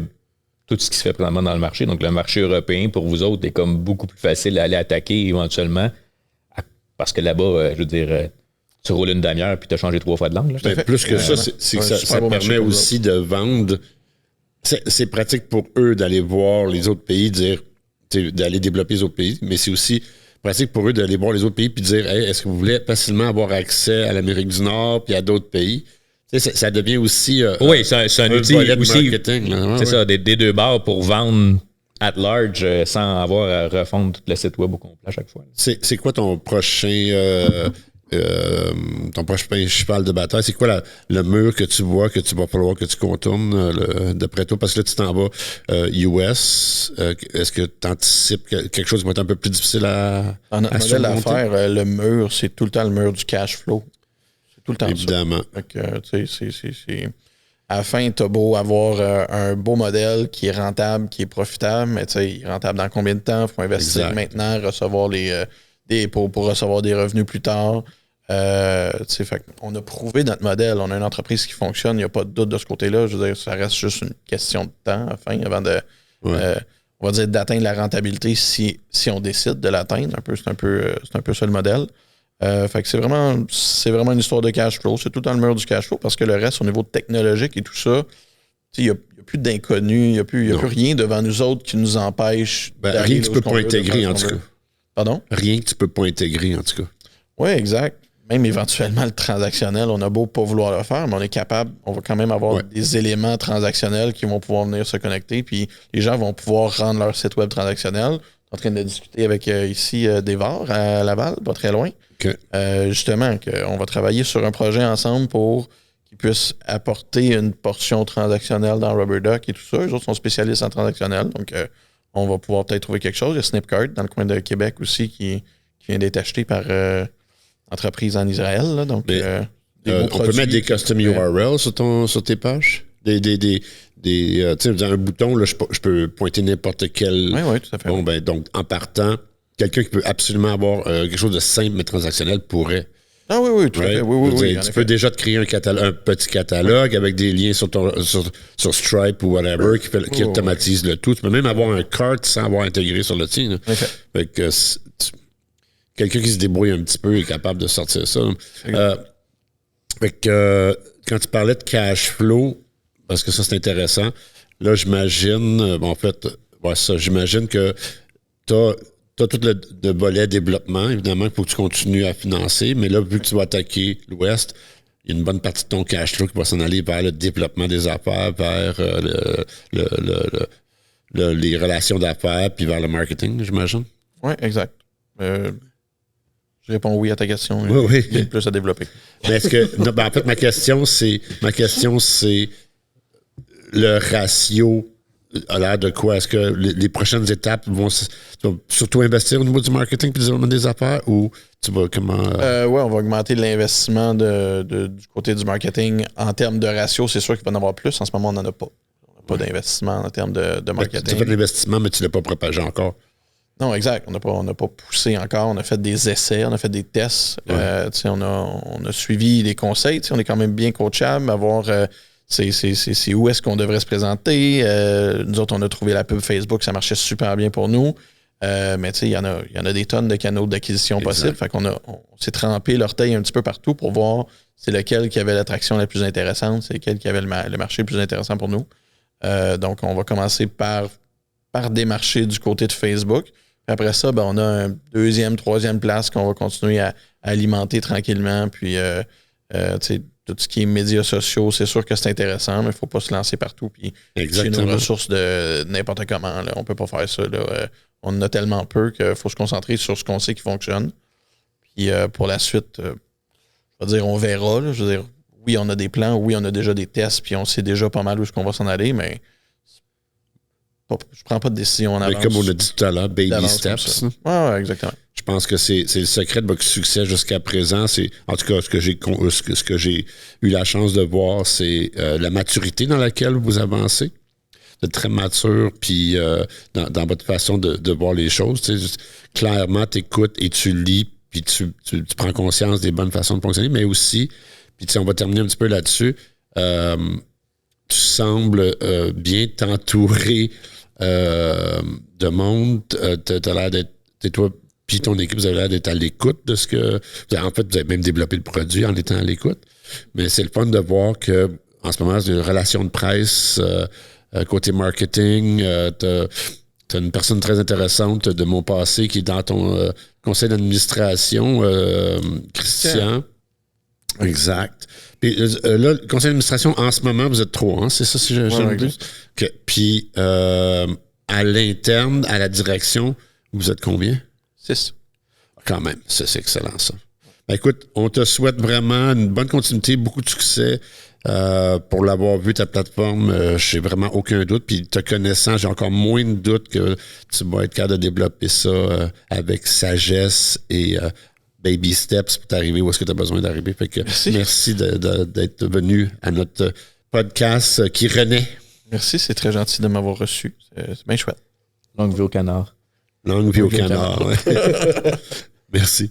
tout ce qui se fait présentement dans le marché. Donc, le marché européen, pour vous autres, est comme beaucoup plus facile à aller attaquer éventuellement. Parce que là-bas, je veux dire, tu roules une demi-heure puis tu as changé 3 fois de langue. Là. Plus que ça, c'est que ça permet aussi de vendre. C'est pratique pour eux d'aller voir les autres pays, d'aller développer les autres pays, mais c'est aussi pratique pour eux d'aller voir les autres pays puis dire hey, est-ce que vous voulez facilement avoir accès à l'Amérique du Nord puis à d'autres pays? Ça devient aussi oui, c'est un outil aussi. Marketing, là. C'est ça, des deux barres pour vendre at large sans avoir à refondre tout le site web au complet à chaque fois. C'est quoi ton prochain cheval de bataille? C'est quoi le mur que tu vois que tu vas falloir que tu contournes d'après toi? Parce que là, tu t'en vas US. Est-ce que tu anticipes quelque chose qui va être un peu plus difficile à modèle d'affaires, le mur, c'est tout le temps le mur du cash flow. Tout le temps. Évidemment. À la fin, tu as beau avoir un beau modèle qui est rentable, qui est profitable, mais il est rentable dans combien de temps? Il faut investir maintenant, recevoir pour recevoir des revenus plus tard. On a prouvé notre modèle. On a une entreprise qui fonctionne. Il n'y a pas de doute de ce côté-là. Je veux dire, ça reste juste une question de temps à la fin avant de... on va dire d'atteindre la rentabilité si on décide de l'atteindre. C'est un peu ça le modèle. Fait que c'est vraiment une histoire de cash flow. C'est tout dans le mur du cash flow parce que le reste, au niveau technologique et tout ça, il n'y a plus d'inconnus, il n'y a plus rien devant nous autres qui nous empêche. Rien que tu peux pas intégrer, en tout cas. Pardon? Rien que tu peux pas intégrer, en tout cas. Oui, exact. Même éventuellement, le transactionnel, on a beau pas vouloir le faire, mais on est capable, on va quand même avoir des éléments transactionnels qui vont pouvoir venir se connecter, puis les gens vont pouvoir rendre leur site web transactionnel. En train de discuter avec ici Desvar à Laval, pas très loin. Okay. Justement, on va travailler sur un projet ensemble pour qu'ils puissent apporter une portion transactionnelle dans RubberDuck et tout ça. Eux autres sont spécialistes en transactionnel, donc on va pouvoir peut-être trouver quelque chose. Il y a Snipcart dans le coin de Québec aussi qui vient d'être acheté par entreprise en Israël. Là, donc, on peut mettre des custom URL sur tes pages? Un bouton, là, je peux pointer n'importe quel. Oui, tout à fait. Bon, ben, donc, en partant, quelqu'un qui peut absolument avoir quelque chose de simple mais transactionnel pourrait. Ah oui, tout à fait. Oui, tu peux déjà te créer un petit catalogue avec des liens sur Stripe ou whatever qui automatise le tout. Tu peux même avoir un cart sans avoir intégré sur le tien. Fait que quelqu'un qui se débrouille un petit peu est capable de sortir ça. Fait que quand tu parlais de cash flow, parce que ça c'est intéressant, là j'imagine, j'imagine que tu as tout le volet développement, évidemment, il faut que tu continues à financer, mais là, vu que tu vas attaquer l'Ouest, il y a une bonne partie de ton cash flow qui va s'en aller vers le développement des affaires, vers les relations d'affaires, puis vers le marketing, j'imagine. Oui, exact. Je réponds oui à ta question. Oui. Il y a plus à développer. Mais est-ce que. En fait, ma question, c'est le ratio a l'air de quoi? Est-ce que les prochaines étapes tu vas surtout investir au niveau du marketing et du développement des affaires ou tu vas comment... Oui, on va augmenter l'investissement du côté du marketing. En termes de ratio, c'est sûr qu'il va en avoir plus. En ce moment, on n'en a pas. On n'a pas d'investissement en termes de marketing. Tu as fait de l'investissement, mais tu ne l'as pas propagé encore. Non, exact. On n'a pas poussé encore. On a fait des essais, on a fait des tests. Ouais. On a suivi les conseils. On est quand même bien coachable. C'est où est-ce qu'on devrait se présenter. Nous autres, on a trouvé la pub Facebook, ça marchait super bien pour nous. Mais il y en a des tonnes de canaux d'acquisition possibles. Fait qu'on on s'est trempé l'orteil un petit peu partout pour voir c'est lequel qui avait l'attraction la plus intéressante, c'est lequel qui avait le marché le plus intéressant pour nous. Donc, on va commencer par démarcher du côté de Facebook. Puis après ça, on a un deuxième, troisième place qu'on va continuer à alimenter tranquillement. Puis, tout ce qui est médias sociaux, c'est sûr que c'est intéressant, mais il ne faut pas se lancer partout puis utiliser nos ressources de n'importe comment. Là. On ne peut pas faire ça. Là. On en a tellement peu qu'il faut se concentrer sur ce qu'on sait qui fonctionne. Puis pour la suite, je vais dire, on verra. Là. Je veux dire, oui, on a des plans, oui, on a déjà des tests, puis on sait déjà pas mal où est-ce qu'on va s'en aller, mais je prends pas de décision en avance. Mais comme on a dit tout à l'heure, baby steps. Oui, exactement. Je pense que c'est le secret de votre succès jusqu'à présent. En tout cas, ce que j'ai eu la chance de voir, c'est la maturité dans laquelle vous avancez. Vous êtes très mature, puis dans votre façon de voir les choses. Clairement, tu écoutes et tu lis, puis tu prends conscience des bonnes façons de fonctionner, mais aussi, puis on va terminer un petit peu là-dessus, tu sembles bien t'entourer de monde. Tu as l'air d'être... toi puis ton équipe, vous avez l'air d'être à l'écoute de ce que... En fait, vous avez même développé le produit en étant à l'écoute. Mais c'est le fun de voir que en ce moment, c'est une relation de presse, côté marketing. T'as une personne très intéressante de mon passé qui est dans ton conseil d'administration, Christian. Exact. Puis là, le conseil d'administration, en ce moment, vous êtes 3, hein? C'est ça, si je plus? Okay. Puis à l'interne, à la direction, vous êtes combien? 6. Quand même, c'est excellent, ça. Ben, écoute, on te souhaite vraiment une bonne continuité, beaucoup de succès. Pour l'avoir vu, ta plateforme, j'ai vraiment aucun doute. Puis te connaissant, j'ai encore moins de doute que tu vas être capable de développer ça avec sagesse et baby steps pour t'arriver où est-ce que tu as besoin d'arriver. Fait que merci d'être venu à notre podcast qui renaît. Merci, c'est très gentil de m'avoir reçu. C'est bien chouette. Longue vie au canard. Longue vie au canard. Merci.